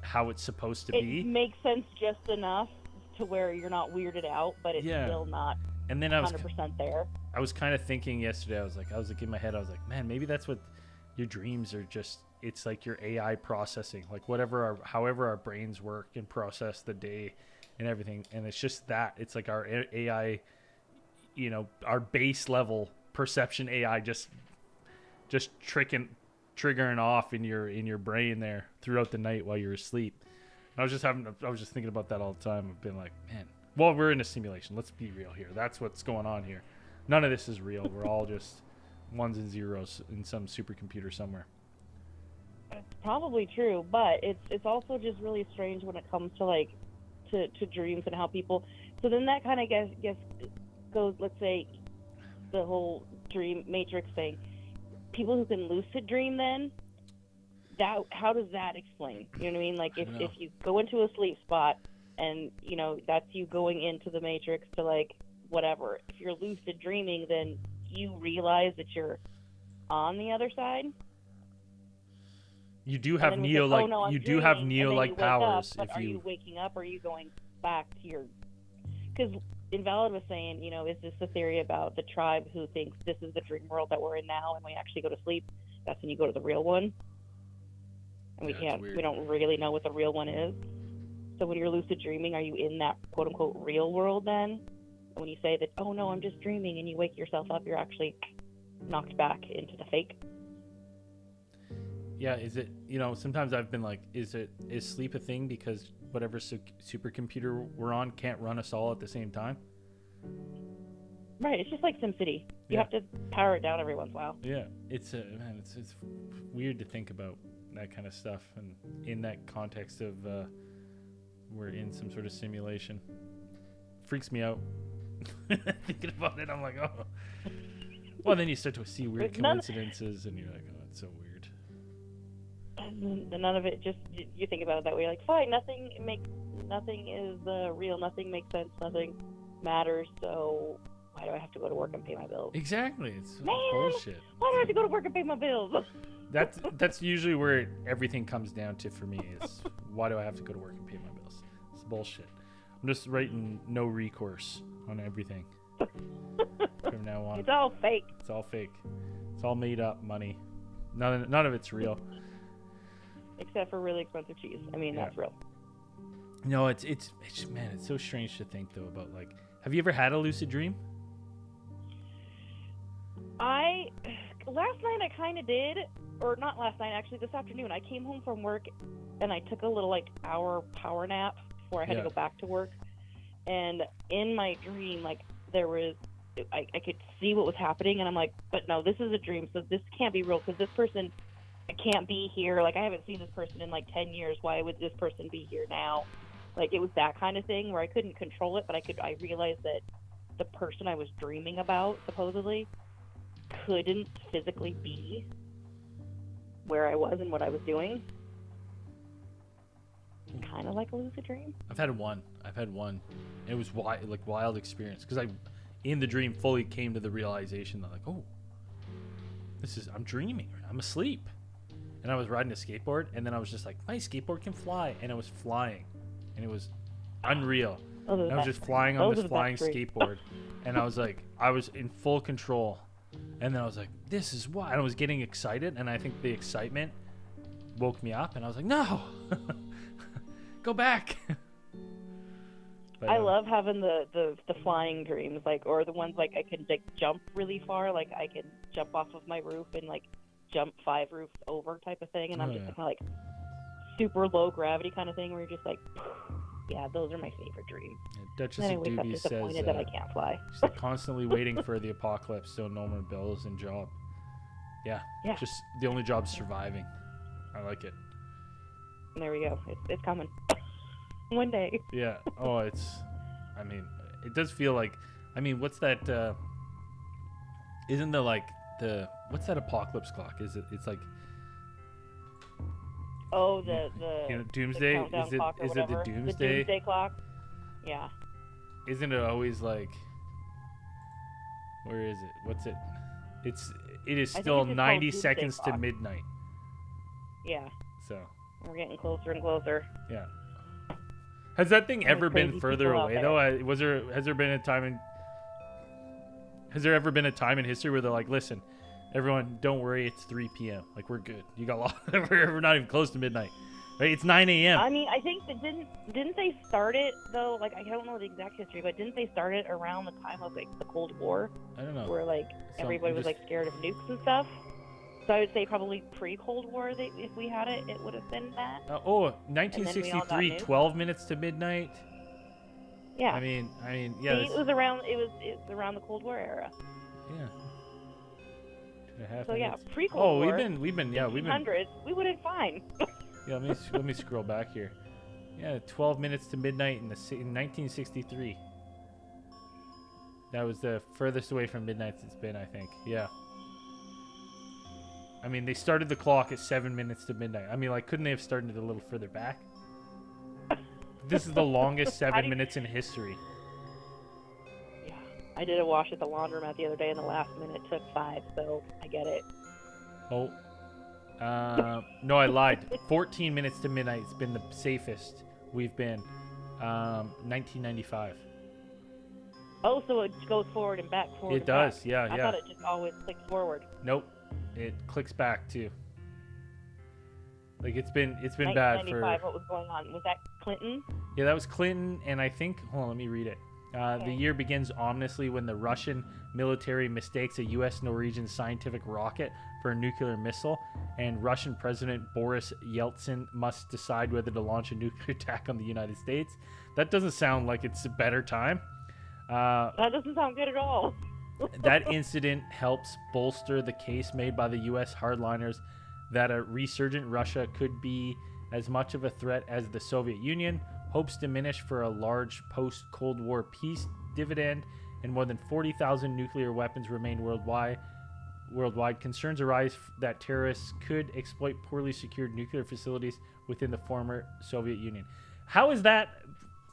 how it's supposed to be. It makes sense just enough to where you're not weirded out, but it's still not and then 100% there. I was kind of thinking yesterday, I was like in my head, I was like, man, maybe that's what your dreams are just. It's like your AI processing, like however our brains work and process the day and everything. And it's just that it's like our AI, you know, our base level perception AI just triggering off in your brain there throughout the night while you're asleep. And I was just thinking about that all the time. I've been like, man, well, we're in a simulation. Let's be real here. That's what's going on here. None of this is real. We're all just ones and zeros in some supercomputer somewhere. It's probably true, but it's also just really strange when it comes to like to dreams and how people. So then that kind of guess goes. Let's say the whole dream matrix thing. People who can lucid dream, then that how does that explain? You know what I mean? Like if you go into a sleep spot and you know that's you going into the matrix to like whatever. If you're lucid dreaming, then you realize that you're on the other side. You do have Neo-like. You do have Neo-like powers. But are you waking up, or are you going back to your? Because Invalid was saying, you know, is this the theory about the tribe who thinks this is the dream world that we're in now, and we actually go to sleep? That's when you go to the real one, and we don't really know what the real one is. So when you're lucid dreaming, are you in that quote unquote real world then? And when you say that, oh no, I'm just dreaming, and you wake yourself up, you're actually knocked back into the fake. Yeah, is it, you know, sometimes I've been like, is sleep a thing because whatever supercomputer we're on can't run us all at the same time? Right, it's just like SimCity. You have to power it down every once in a while. Yeah, it's weird to think about that kind of stuff, and in that context of we're in some sort of simulation. Freaks me out. Thinking about it, I'm like, oh. Well, then you start to see weird coincidences, and you're like, oh, that's so weird. None of it, just you think about it that way, you're like, fine, nothing is real, nothing makes sense, nothing matters, so why do I have to go to work and pay my bills? Exactly, it's Man, bullshit. Why do I have to go to work and pay my bills? That's usually where everything comes down to for me, is why do I have to go to work and pay my bills? It's bullshit. I'm just writing no recourse on everything from now on. It's all fake. It's all fake. It's all made up money. None of it's real. Except for really expensive cheese. I mean, that's real. No, it's man, it's so strange to think though about, like, have you ever had a lucid dream? Last night I kind of did, or not last night, actually this afternoon. I came home from work and I took a little like hour power nap before I had to go back to work. And in my dream, like I could see what was happening, and I'm like, but no, this is a dream, so this can't be real because this person can't be here. Like, I haven't seen this person in like 10 years. Why would this person be here now? Like, it was that kind of thing where I couldn't control it, but I realized that the person I was dreaming about, supposedly, couldn't physically be where I was and what I was doing. Kind of like a lucid dream. I've had one. It was wild experience, because I, in the dream, fully came to the realization that, like, oh, I'm dreaming. I'm asleep. And I was riding a skateboard, and then I was just like, my skateboard can fly, and it was flying, and it was unreal. And I was just flying on this flying skateboard, and I was like, I was in full control, and then I was like, this is what, and I was getting excited, and I think the excitement woke me up, and I was like, no, go back. But, I love having the flying dreams, like, or the ones like I can like jump really far, like I can jump off of my roof and like jump 5 roofs over type of thing, and I'm just kind of like super low gravity kind of thing where you're just like, yeah, those are my favorite dreams. Duchess And then I of wake up Doobie disappointed says that I can't fly. she's like constantly waiting for the apocalypse so no more bills and job. Yeah. Just the only job's surviving. I like it. There we go. It's coming. One day. Yeah. Oh, it does feel like, what's that, isn't what's that apocalypse clock? It's like, oh, the doomsday? The countdown clock or is it the whatever. doomsday? The doomsday clock? Yeah. Isn't it always like, where is it? What's it? It is still 90 seconds to midnight. Yeah. So. We're getting closer and closer. Yeah. Has that thing ever been further away though? Has there ever been a time in history where they're like, listen, everyone, don't worry, it's 3 p.m. Like, we're good. You got lost. We're not even close to midnight. Right? It's 9 a.m. I mean, I think that didn't they start it though? Like, I don't know the exact history, but didn't they start it around the time of like the Cold War? I don't know. Where like everybody was like scared of nukes and stuff. So I would say probably pre-Cold War. If we had it, it would have been that. 1963, 12 minutes to midnight. Yeah. I mean, yeah. See, it was around the Cold War era. Yeah. 2.5 So yeah, minutes. pre-Cold War. War. we've been. We would have been fine. Yeah, let me scroll back here. Yeah, 12 minutes to midnight in 1963. That was the furthest away from midnight it's been, I think. Yeah. I mean, they started the clock at 7 minutes to midnight. I mean, like, couldn't they have started it a little further back? This is the longest 7 minutes in history. Yeah. I did a wash at the laundromat the other day, and the last minute took 5, so I get it. Oh. No, I lied. 14 minutes to midnight has been the safest we've been. 1995. Oh, so it goes forward and back, forward It does, back. yeah. I thought it just always clicks forward. Nope. It clicks back too. Like it's been bad for. 1995. What was going on? Was that Clinton? Yeah, that was Clinton, and I think. Hold on, let me read it. The year begins ominously when the Russian military mistakes a U.S. Norwegian scientific rocket for a nuclear missile, and Russian President Boris Yeltsin must decide whether to launch a nuclear attack on the United States. That doesn't sound like it's a better time. That doesn't sound good at all. That incident helps bolster the case made by the U.S. hardliners that a resurgent Russia could be as much of a threat as the Soviet Union. Hopes diminish for a large post-Cold War peace dividend, and more than 40,000 nuclear weapons remain worldwide. Concerns arise that terrorists could exploit poorly secured nuclear facilities within the former Soviet Union. How is that?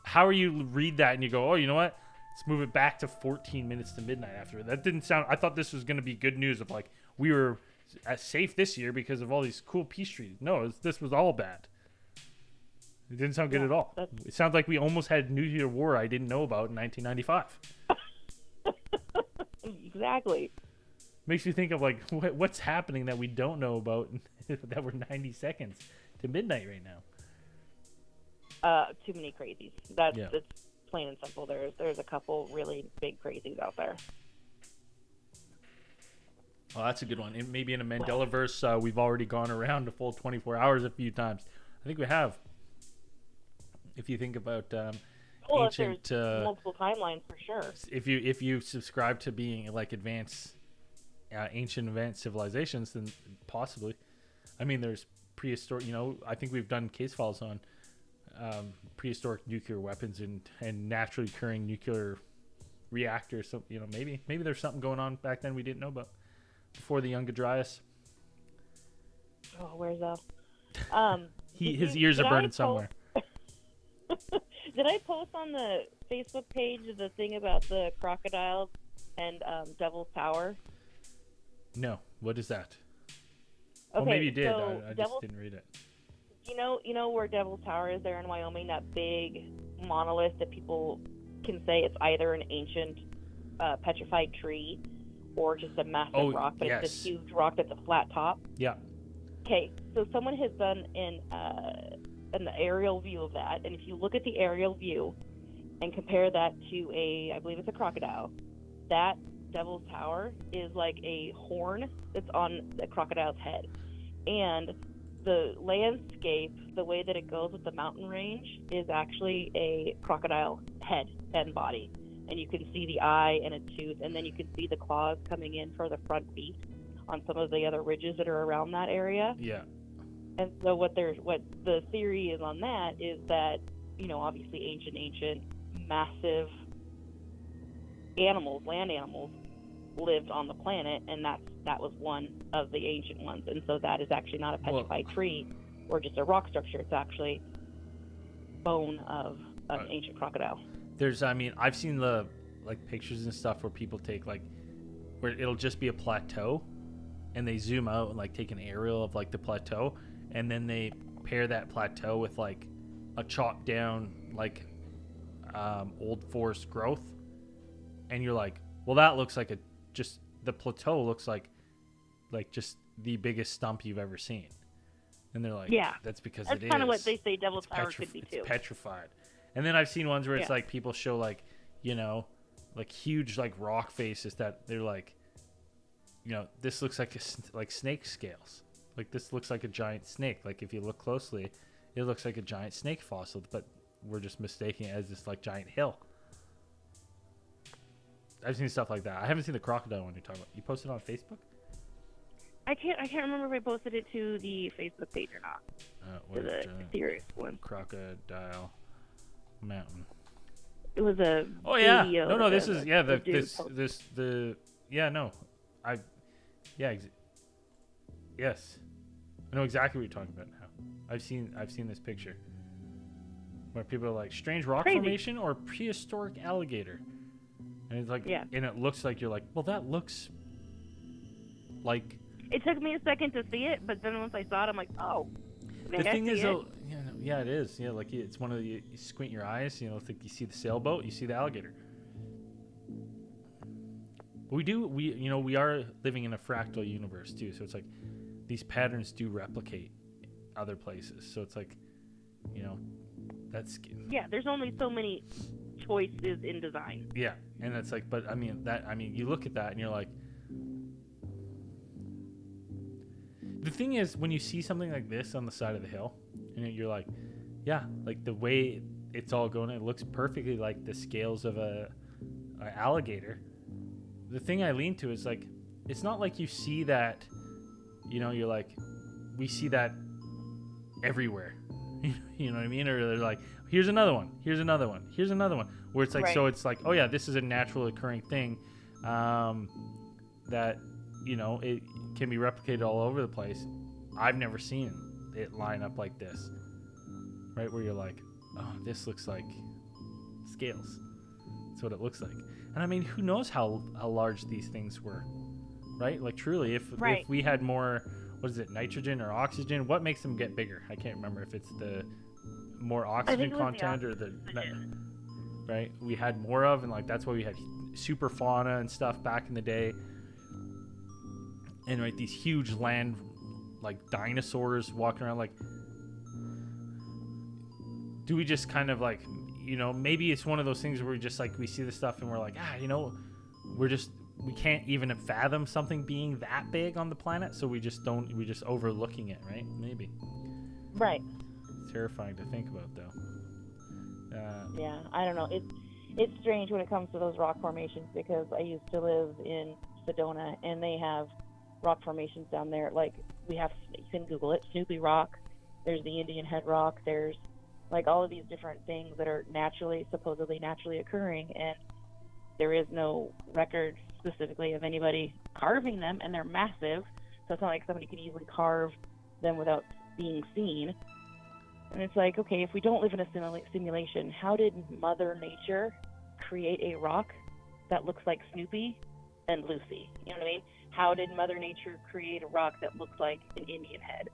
How are you read that and you go, oh, you know what? Let's move it back to 14 minutes to midnight after. That didn't sound... I thought this was going to be good news of like, we were safe this year because of all these cool peace treaties. No, this was all bad. It didn't sound good at all. It sounds like we almost had nuclear war I didn't know about in 1995. Exactly. Makes you think of like, what's happening that we don't know about that we're 90 seconds to midnight right now. Too many crazies. That's plain and simple. There's a couple really big crazies out there. Well, that's a good one. And maybe in a Mandela-verse, we've already gone around a full 24 hours a few times. I think we have. If you think about ancient, there's multiple timelines for sure. If you subscribe to being like ancient advanced civilizations, then possibly. I mean, there's prehistoric. I think we've done case files on prehistoric nuclear weapons and naturally occurring nuclear reactors. So maybe there's something going on back then we didn't know about before the Younger Dryas. Oh, where's that? His ears are burning somewhere. Did I post on the Facebook page the thing about the crocodiles and Devil's Tower? No. What is that? Okay, maybe you did. So I just didn't read it. You know where Devil's Tower is there in Wyoming? That big monolith that people can say it's either an ancient petrified tree or just a massive rock, but it's this huge rock that's a flat top. Yeah. Okay, so someone has done an aerial view of that, and if you look at the aerial view, and compare that to I believe it's a crocodile, that Devil's Tower is like a horn that's on the crocodile's head. And the landscape, the way that it goes with the mountain range, is actually a crocodile head and body. And you can see the eye and a tooth, and then you can see the claws coming in for the front feet on some of the other ridges that are around that area. Yeah. And so what the theory is on that is that, you know, obviously ancient, massive animals, land animals, lived on the planet, and that was one of the ancient ones. And so that is actually not a petrified tree or just a rock structure. It's actually bone of an ancient crocodile. I've seen the pictures and stuff where people take where it'll just be a plateau, and they zoom out and take an aerial of the plateau, and then they pair that plateau with a chopped down old forest growth, and you're like, well, that looks like the plateau looks like just the biggest stump you've ever seen. And they're like, yeah, that's because that's it is. That's kind of what they say Devil's Tower could be too. It's petrified. And then I've seen ones where it's people show huge rock faces that they're this looks like snake scales. This looks like a giant snake. If you look closely, it looks like a giant snake fossil, but we're just mistaking it as this giant hill. I've seen stuff like that. I haven't seen the crocodile one you're talking about. You posted it on Facebook? I can't remember if I posted it to the Facebook page or not. The serious one. Crocodile mountain. It was a video. No, this is yes. I know exactly what you're talking about now. I've seen this picture where people are like, strange rock formation or prehistoric alligator. And it's and it looks like you're like, well, that looks like. It took me a second to see it, but then once I saw it, I'm like, oh. The thing is, though, it is. Yeah, it's one of the, you squint your eyes, it's like you see the sailboat, you see the alligator. We are living in a fractal universe too, so it's these patterns do replicate other places. So it's that's. Yeah, there's only so many choices in design. Yeah, and it's but you look at that and you're like, the thing is, when you see something like this on the side of the hill, and you're like, yeah, the way it's all going, it looks perfectly like the scales of a alligator. The thing I lean to is it's not like you see that, you're like, we see that everywhere. You know what I mean? Or they're like, here's another one, here's another one, here's another one. Where it's so it's oh yeah, this is a natural occurring thing that, it can be replicated all over the place. I've never seen it line up like this. Right? Where you're like, oh, this looks like scales. That's what it looks like. And who knows how large these things were, right? Truly, if we had more, what is it, nitrogen or oxygen? What makes them get bigger? I can't remember if it's the more oxygen content or the right. We had more of, and that's why we had super fauna and stuff back in the day. And these huge land, dinosaurs walking around. Do we just kind of maybe it's one of those things where we just we see the stuff and we're like, we can't even fathom something being that big on the planet, so we're just overlooking it, right? Maybe. Right. It's terrifying to think about, though. Yeah, I don't know. It's strange when it comes to those rock formations, because I used to live in Sedona, and they have rock formations down there. You can Google it, Snoopy Rock. There's the Indian Head Rock. There's all of these different things that are supposedly naturally occurring, and there is no record specifically of anybody carving them, and they're massive, so it's not like somebody could easily carve them without being seen. And it's okay, if we don't live in a simulation, how did Mother Nature create a rock that looks like Snoopy and Lucy? You know what I mean? How did Mother Nature create a rock that looks like an Indian head?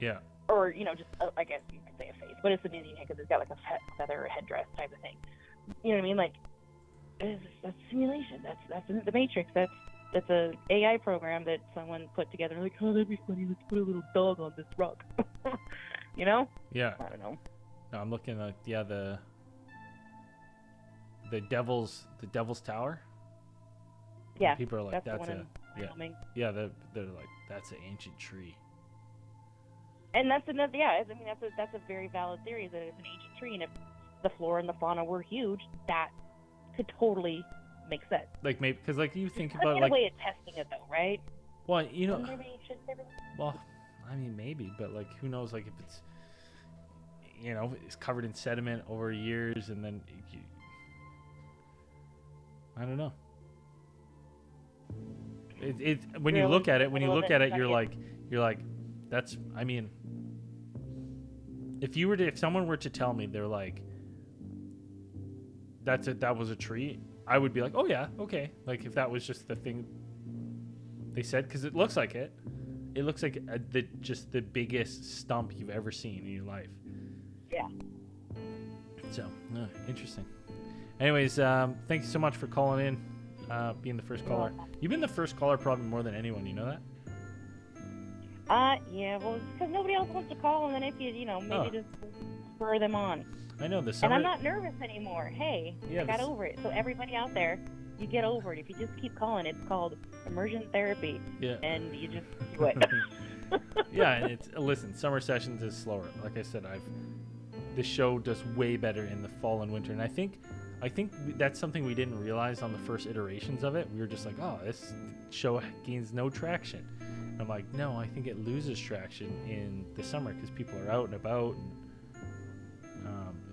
Yeah. Or, just, I guess you could say a face, but it's an Indian head because it's got a feather headdress type of thing. You know what I mean? That's simulation. That's in the Matrix. That's a AI program that someone put together. Oh, that'd be funny. Let's put a little dog on this rock. Yeah. I don't know. No, I'm looking at the Devil's Tower. Yeah, And people are like, that's the that's one in Wyoming. yeah. They're like, that's an ancient tree. And that's another, yeah. I mean, that's a very valid theory that it's an ancient tree, and if the flora and the fauna were huge, that could totally make sense. Like maybe because like you think There's about a like, way of testing it though, right? well, you know, Should there be? well, I mean maybe, but like who knows? Like if it's, you know, it's covered in sediment over years, and then I don't know. It when you look at it, you're like, that's. I mean, if someone were to tell me they're like, that was a tree, I would be like, oh yeah, okay. Like if that was just the thing they said, because it looks like it. It looks like just the biggest stump you've ever seen in your life. Yeah. So, interesting. Anyways, thank you so much for calling in, being the first caller. You've been the first caller probably more than anyone. You know that? Yeah. Well, it's because nobody else wants to call, and then if you maybe just spur them on. I know this. And I'm not nervous anymore. Hey, yeah, I got over it. So everybody out there, you get over it. If you just keep calling, it's called immersion therapy. Yeah. And you just do it. Yeah, and listen, summer sessions is slower. Like I said, this show does way better in the fall and winter, and I think that's something we didn't realize on the first iterations of it. We were just like, oh, this show gains no traction. And I'm like, no, I think it loses traction in the summer because people are out and about, and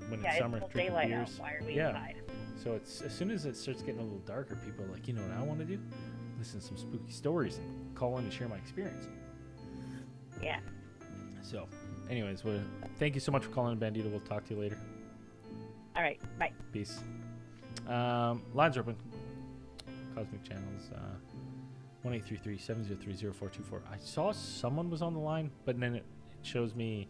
when it's summer, it's drinking daylight beers. out. Why are we inside? So it's as soon as it starts getting a little darker, people are like, you know what I want to do? Listen to some spooky stories and call in and share my experience. Yeah. So, anyways, thank you so much for calling in, Bandito. We'll talk to you later. All right. Bye. Peace. Lines are open. Cosmic Channels, 1-833-703-0424. I saw someone was on the line, but then it shows me.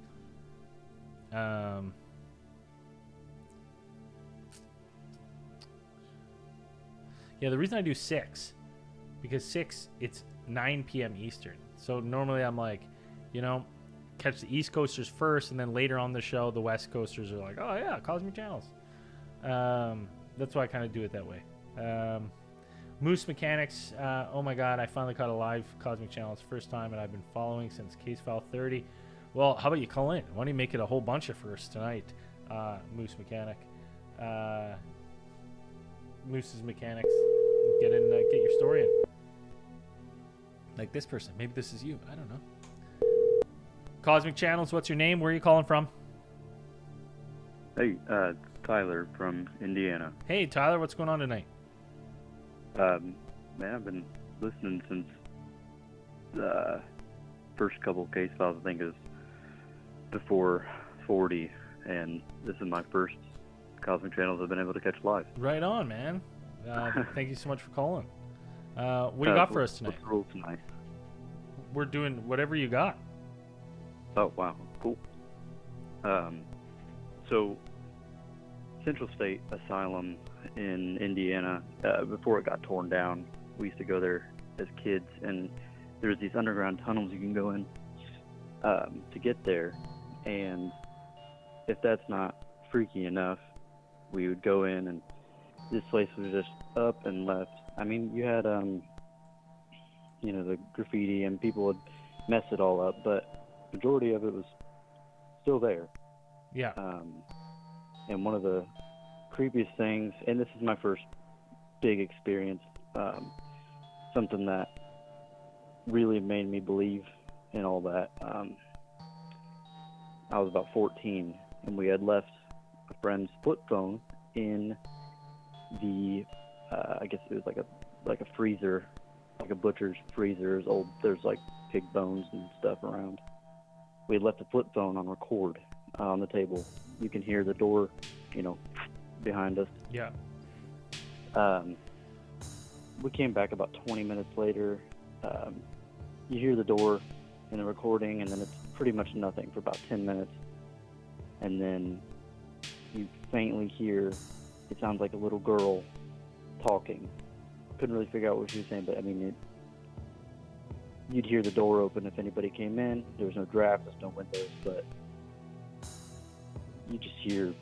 Yeah, the reason I do 6, because 6, it's 9 p.m. Eastern. So normally I'm like, catch the East Coasters first, and then later on the show, the West Coasters are like, oh yeah, Cosmic Channels. That's why I kind of do it that way. Moose Mechanics, oh my God, I finally caught a live Cosmic Channels first time, and I've been following since Case File 30. Well, how about you call in? Why don't you make it a whole bunch of firsts tonight, Moose Mechanic. Moose's Mechanics, get your story in. Like this person. Maybe this is you. I don't know. Cosmic Channels, what's your name? Where are you calling from? Hey, Tyler from Indiana. Hey, Tyler, what's going on tonight? Man, I've been listening since the first couple case files. I think is before 40, and this is my first Cosmic Channels I've been able to catch live. Right on, man. Thank you so much for calling. What do you got for us tonight? What's the rule tonight? We're doing whatever you got. Oh, wow. Cool. So, Central State Asylum in Indiana, before it got torn down, we used to go there as kids, and there's these underground tunnels you can go in to get there. And if that's not freaky enough, we would go in, and this place was just up and left. I mean, you had, the graffiti, and people would mess it all up, but majority of it was still there. Yeah. And one of the creepiest things, and this is my first big experience, something that really made me believe in all that. I was about 14, and we had left a friend's flip phone in the, I guess it was like a freezer, like a butcher's freezer. There's like pig bones and stuff around. We had left the flip phone on record on the table. You can hear the door, behind us. Yeah. We came back about 20 minutes later. You hear the door in the recording, and then it's pretty much nothing for about 10 minutes. And then you faintly hear, it sounds like a little girl talking. Couldn't really figure out what she was saying, but I mean, you'd hear the door open if anybody came in. There was no draft, there's no windows, but you just hear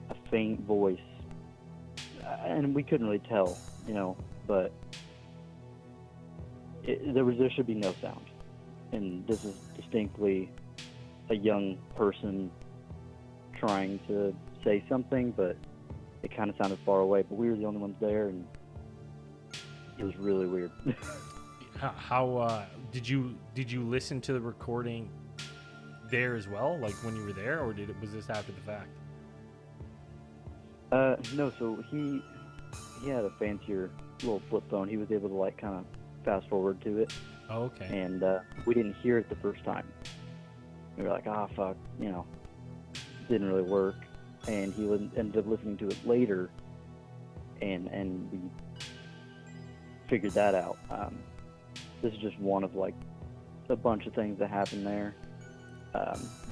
a faint voice and we couldn't really tell, but there should be no sound, and this is distinctly a young person trying to say something, but it kind of sounded far away. But we were the only ones there, and it was really weird. How did you listen to the recording there as well, like when you were there, or was this after the fact? No. So he had a fancier little flip phone. He was able to like kind of fast forward to it. Oh, okay. And we didn't hear it the first time. We were like, fuck, didn't really work. And he ended up listening to it later, and we figured that out. This is just one of like a bunch of things that happened there.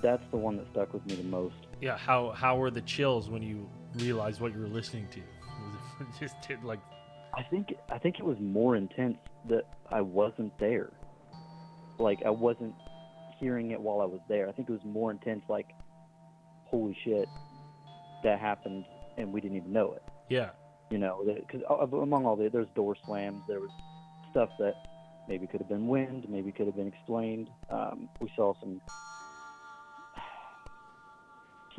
That's the one that stuck with me the most. Yeah. How were the chills when you realized what you were listening to? Was it just like? I think it was more intense that I wasn't there. Like I wasn't hearing it while I was there. I think it was more intense. Like, holy shit, that happened, and we didn't even know it. Yeah. Because among all there's door slams. There was stuff that maybe could have been wind, maybe could have been explained. We saw some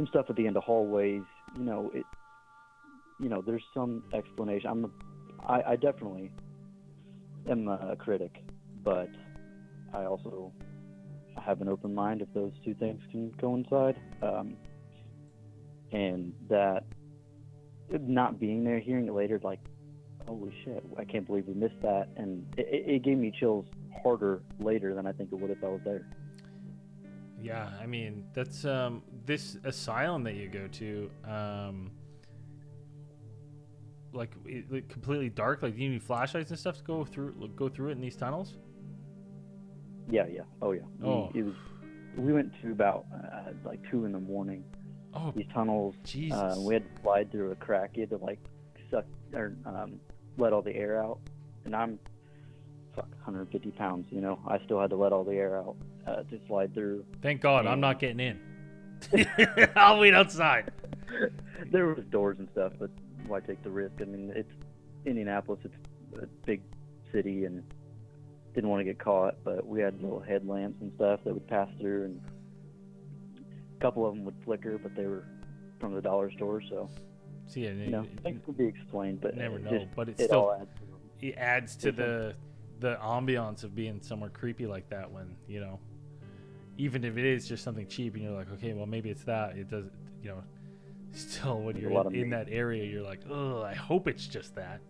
stuff at the end of hallways. There's some explanation. I definitely am a critic, but I also have an open mind if those two things can coincide. And that not being there, hearing it later, like, holy shit, I can't believe we missed that. And it gave me chills harder later than I think it would if I was there. Yeah, I mean, that's this asylum that you go to, like completely dark. Like, do you need flashlights and stuff to go through it in these tunnels? Yeah. Oh yeah. Oh. We went to about like 2 a.m. Oh, these tunnels. Jesus. We had to slide through a crack. You had to like suck or let all the air out. And I'm 150 pounds. I still had to let all the air out to slide through. Thank God I'm not getting in. I'll wait outside. There was doors and stuff, but why take the risk? I mean, it's Indianapolis. It's a big city, and didn't want to get caught. But we had little headlamps and stuff that would pass through, and a couple of them would flicker, but they were from the dollar store, so things could be explained, but never know. But it still adds to the ambiance of being somewhere creepy like that. When even if it is just something cheap, and you're like, okay, well maybe it's that. It doesn't, still when you're in that area, you're like, oh, I hope it's just that.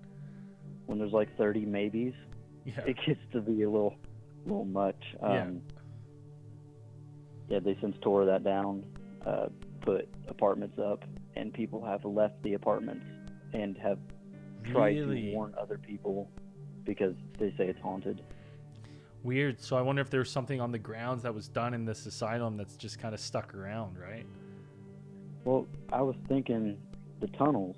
When there's like 30 maybes, it gets to be a little much. They since tore that down, put apartments up, and people have left the apartments and have tried to warn other people because they say it's haunted. Weird. So I wonder if there's something on the grounds that was done in this asylum that's just kind of stuck around, right? Well, I was thinking the tunnels.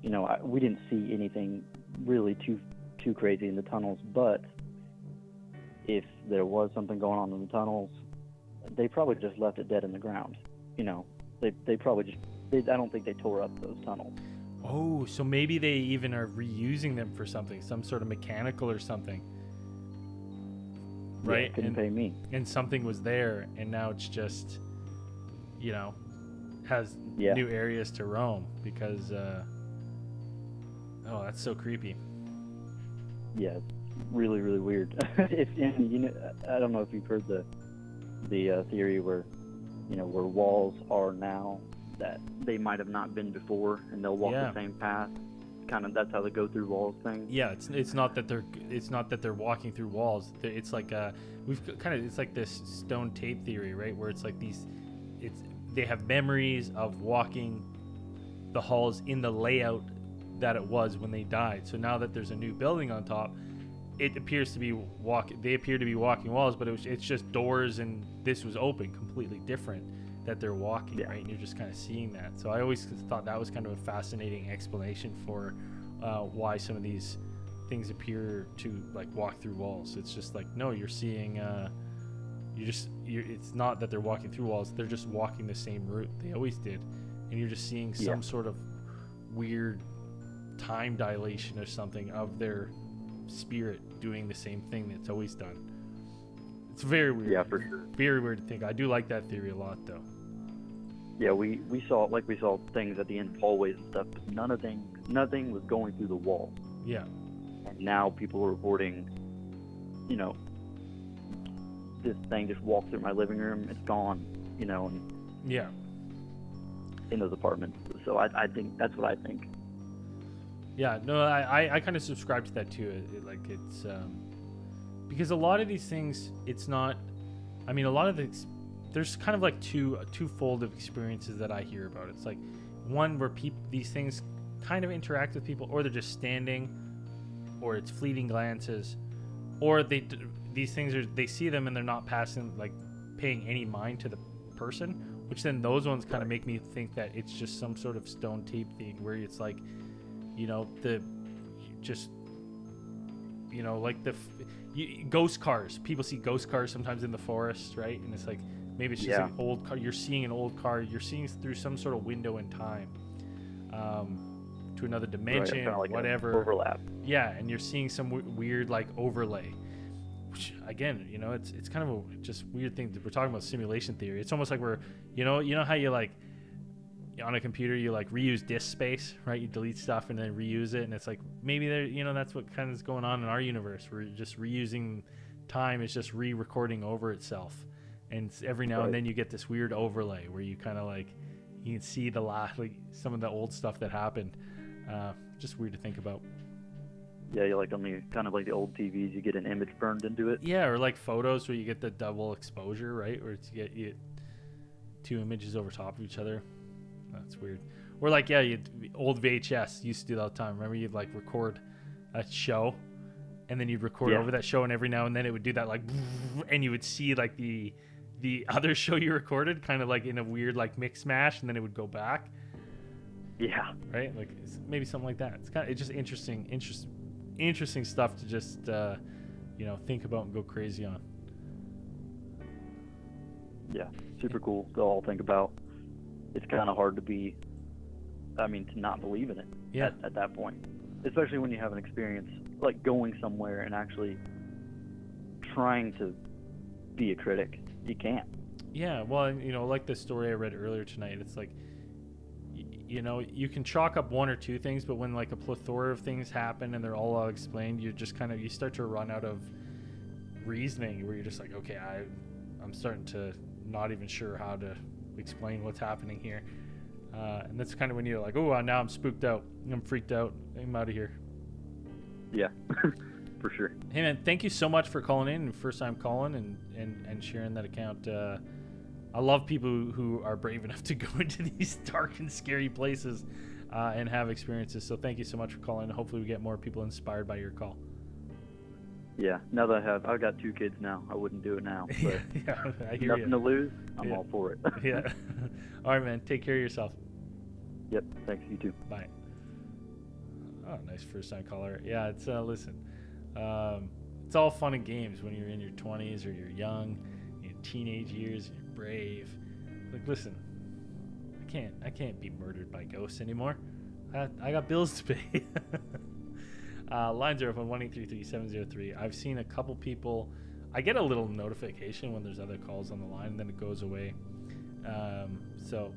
We didn't see anything really too crazy in the tunnels, but if there was something going on in the tunnels, they probably just left it dead in the ground. They probably just. I don't think they tore up those tunnels. Oh, so maybe they even are reusing them for something, some sort of mechanical or something. Right? Yeah, couldn't pay me. And something was there, and now it's just, has new areas to roam because, that's so creepy. Yeah, it's really, really weird. I don't know if you've heard the theory where, where walls are now that they might have not been before, and they'll walk the same path. Kind of, that's how they go through walls thing. Yeah, it's not that they're walking through walls. It's like it's like this stone tape theory, right? Where it's like they have memories of walking the halls in the layout that it was when they died. So now that there's a new building on top, it appears to be they appear to be walking walls, but it's just doors, and this was open, completely different that they're walking, right? And you're just kind of seeing that. So I always thought that was kind of a fascinating explanation for why some of these things appear to like walk through walls. It's just like, no, you're seeing it's not that they're walking through walls, they're just walking the same route they always did, and you're just seeing some sort of weird time dilation or something of their spirit doing the same thing that's always done. It's very weird. Yeah, for sure. Very weird to think. I do like that theory a lot, though. Yeah, we saw things at the end of hallways and stuff, but nothing was going through the wall. Yeah. And now people are reporting, you know, this thing just walked through my living room, it's gone, you know, and Yeah. in those apartments. So I think that's what I think. Yeah, no, I kind of subscribe to that too. It's because a lot of these things, it's not. I mean, a lot of there's kind of like twofold of experiences that I hear about. It's like one where these things kind of interact with people, or they're just standing, or it's fleeting glances, or these things they see them and they're not paying any mind to the person. Which then those ones kind of make me think that it's just some sort of stone tape thing where it's like, you know, ghost cars. People see ghost cars sometimes in the forest, right? And it's like maybe it's just an old car. You're seeing an old car. You're seeing through some sort of window in time to another dimension, right, like whatever. Overlap. Yeah, and you're seeing some weird like overlay. Which, again, you know, it's kind of a just weird thing. We're talking about simulation theory. It's almost like we're, you know how you like on a computer you like reuse disk space, right? You delete stuff and then reuse it, and it's like maybe that's what kind of is going on in our universe. We're just reusing time. It's just re-recording over itself, and every now and then you get this weird overlay where you kind of like you can see some of the old stuff that happened. Just weird to think about. Yeah, you like on the kind of like the old TVs, you get an image burned into it. Yeah, or like photos where you get the double exposure, right? Where you get two images over top of each other. That's weird. Or like, old VHS used to do that all the time. Remember, you'd like record a show, and then you'd record over that show, and every now and then it would do that like, and you would see like the other show you recorded, kind of like in a weird like mix mash, and then it would go back. Yeah. Right. Like maybe something like that. It's just interesting stuff to just think about and go crazy on. Yeah, super cool to all think about. It's kind of hard to not believe in it at that point, especially when you have an experience like going somewhere and actually trying to be a critic. You can't. Yeah, well, like the story I read earlier tonight, it's like, you can chalk up one or two things, but when like a plethora of things happen and they're all explained, you just you start to run out of reasoning where you're just like, okay, I'm starting to not even sure how to explain what's happening here. And that's kind of when you're like, oh, now I'm spooked out. I'm freaked out. I'm out of here. Yeah, for sure. Hey, man, thank you so much for calling in, first time calling and sharing that account. I love people who are brave enough to go into these dark and scary places and have experiences. So thank you so much for calling. Hopefully we get more people inspired by your call. Yeah, now that I've got 2 kids now, I wouldn't do it now. But yeah, I hear nothing to lose. I'm all for it. Yeah. All right, man. Take care of yourself. Yep. Thanks. You too. Bye. Oh, nice first-time caller. Yeah, it's listen. It's all fun and games when you're in your 20s or you're young, in teenage years, and you're brave. Like, listen, I can't be murdered by ghosts anymore. I got bills to pay. Lines are open 1-833-703. I've seen a couple people. I get a little notification when there's other calls on the line, and then it goes away. So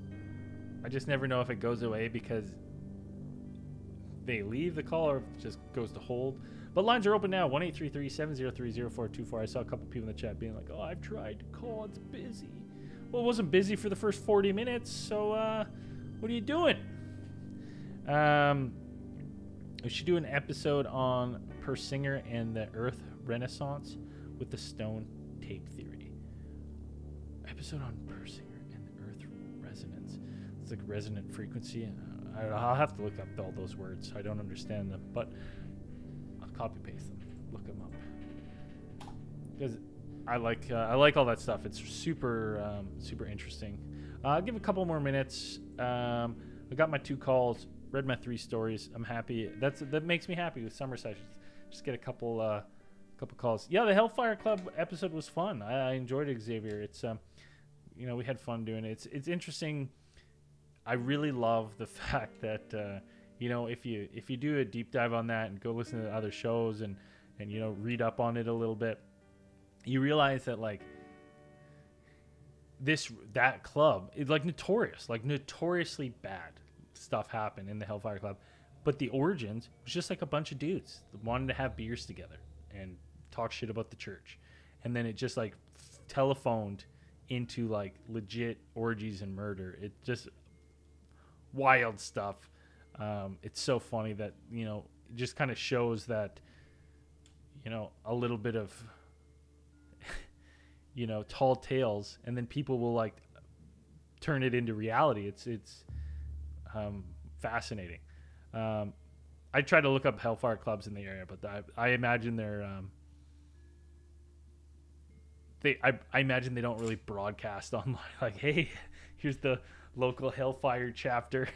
I just never know if it goes away because they leave the call or if it just goes to hold. But lines are open now, 1-833-703-0424. I saw a couple people in the chat being like, oh, I've tried to call, it's busy. Well, it wasn't busy for the first 40 minutes, so what are you doing? We should do an episode on Persinger and the Earth Renaissance with the stone tape theory. Episode on Persinger and the Earth resonance. It's like resonant frequency. I'll have to look up all those words. I don't understand them, but I'll copy paste them, look them up. Because I like all that stuff. It's super super interesting. I'll give a couple more minutes. I got my 2 calls. Read my 3 stories. I'm happy. That makes me happy with summer sessions. Just get a couple calls. Yeah, the Hellfire Club episode was fun. I enjoyed it, Xavier. It's we had fun doing it. It's interesting. I really love the fact that if you do a deep dive on that and go listen to other shows and read up on it a little bit, you realize that like that club is like notoriously bad stuff happened in the Hellfire Club, but the origins was just like a bunch of dudes that wanted to have beers together and talk shit about the church, and then it just like telephoned into like legit orgies and murder. It just wild stuff. It's so funny that it just kind of shows that a little bit of tall tales, and then people will like turn it into reality. It's fascinating. I try to look up Hellfire clubs in the area, but I imagine they're I imagine they don't really broadcast online. Like, hey, here's the local Hellfire chapter.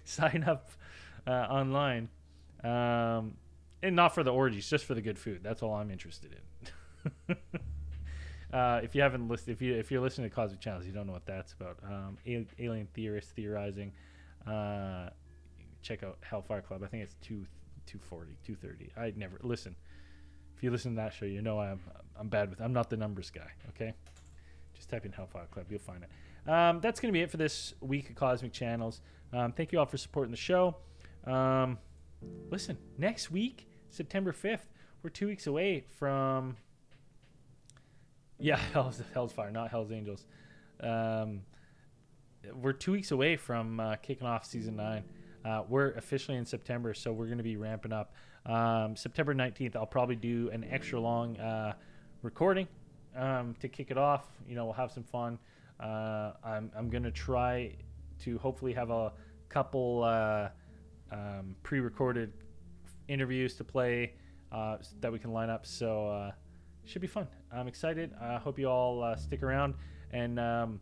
Sign up online, and not for the orgies, just for the good food. That's all I'm interested in. If you haven't listened, if you're listening to Cosmic Channels, you don't know what that's about. Alien theorists theorizing. Check out Hellfire Club. I think it's 240, 230. I never listen. If you listen to that show, I'm bad with. I'm not the numbers guy. Okay, just type in Hellfire Club, you'll find it. That's gonna be it for this week of Cosmic Channels. Thank you all for supporting the show. Listen, next week, September 5th, we're 2 weeks away from. Yeah, Hell's Fire, not Hell's Angels. We're 2 weeks away from kicking off season 9. We're officially in September, so we're going to be ramping up. September 19th, I'll probably do an extra long recording to kick it off. We'll have some fun. I'm going to try to hopefully have a couple pre-recorded interviews to play that we can line up. So should be fun. I'm excited. I hope you all stick around, and I'm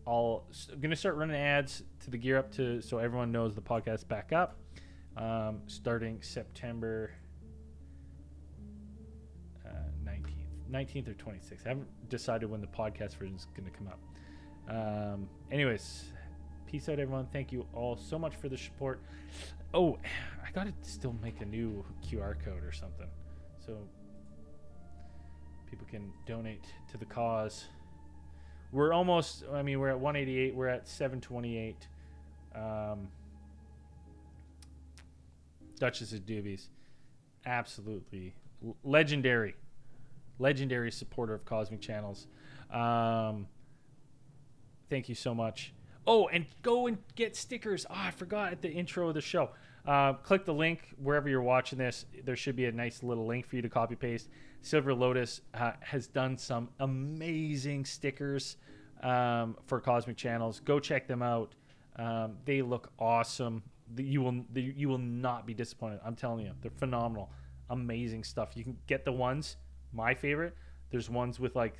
going to start running ads to the Gear Up so everyone knows the podcast's back up, starting September 19th or 26th. I haven't decided when the podcast version is going to come up. Anyways, peace out, everyone. Thank you all so much for the support. Oh, I got to still make a new QR code or something so people can donate to the cause. We're almost, we're at 188. We're at 728. Duchess of Doobies. Absolutely legendary supporter of Cosmic Channels. Thank you so much. Oh, and go and get stickers. I forgot at the intro of the show. Click the link wherever you're watching this. There should be a nice little link for you to copy paste. Silver Lotus has done some amazing stickers for Cosmic Channels. Go check them out. They look awesome. You will not be disappointed. I'm telling you, they're phenomenal. Amazing stuff. You can get the ones. My favorite. There's ones with like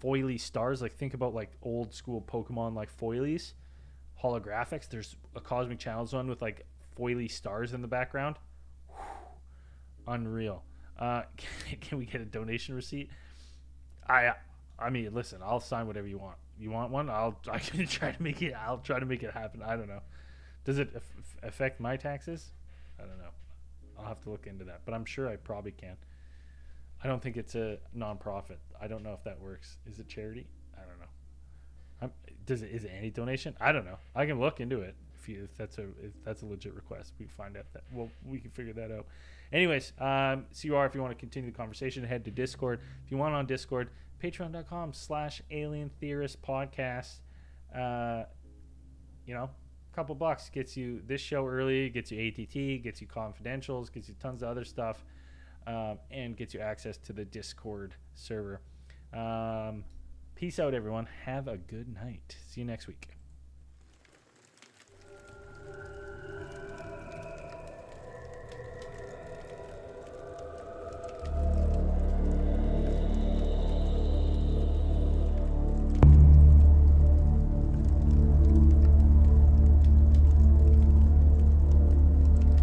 foily stars. Like think about like old school Pokemon like foilies, holographics. There's a Cosmic Channels one with like foily stars in the background. Whew. Unreal. Can we get a donation receipt? I mean, listen, I'll sign whatever you want. You want one? I can try to make it. I'll try to make it happen. I don't know. Does it affect my taxes? I don't know. I'll have to look into that, but I'm sure I probably can. I don't think it's a non-profit. I don't know if that works. Is it charity? I don't know. Is it any donation? I don't know. I can look into it if that's a legit request. We can find out that. Well, we can figure that out. Anyways, if you want to continue the conversation, head to Discord. If you want on Discord, patreon.com/alientheoristpodcast. Couple bucks gets you this show early, gets you ATT, gets you confidentials, gets you tons of other stuff, and gets you access to the Discord server. Peace out, everyone. Have a good night. See you next week.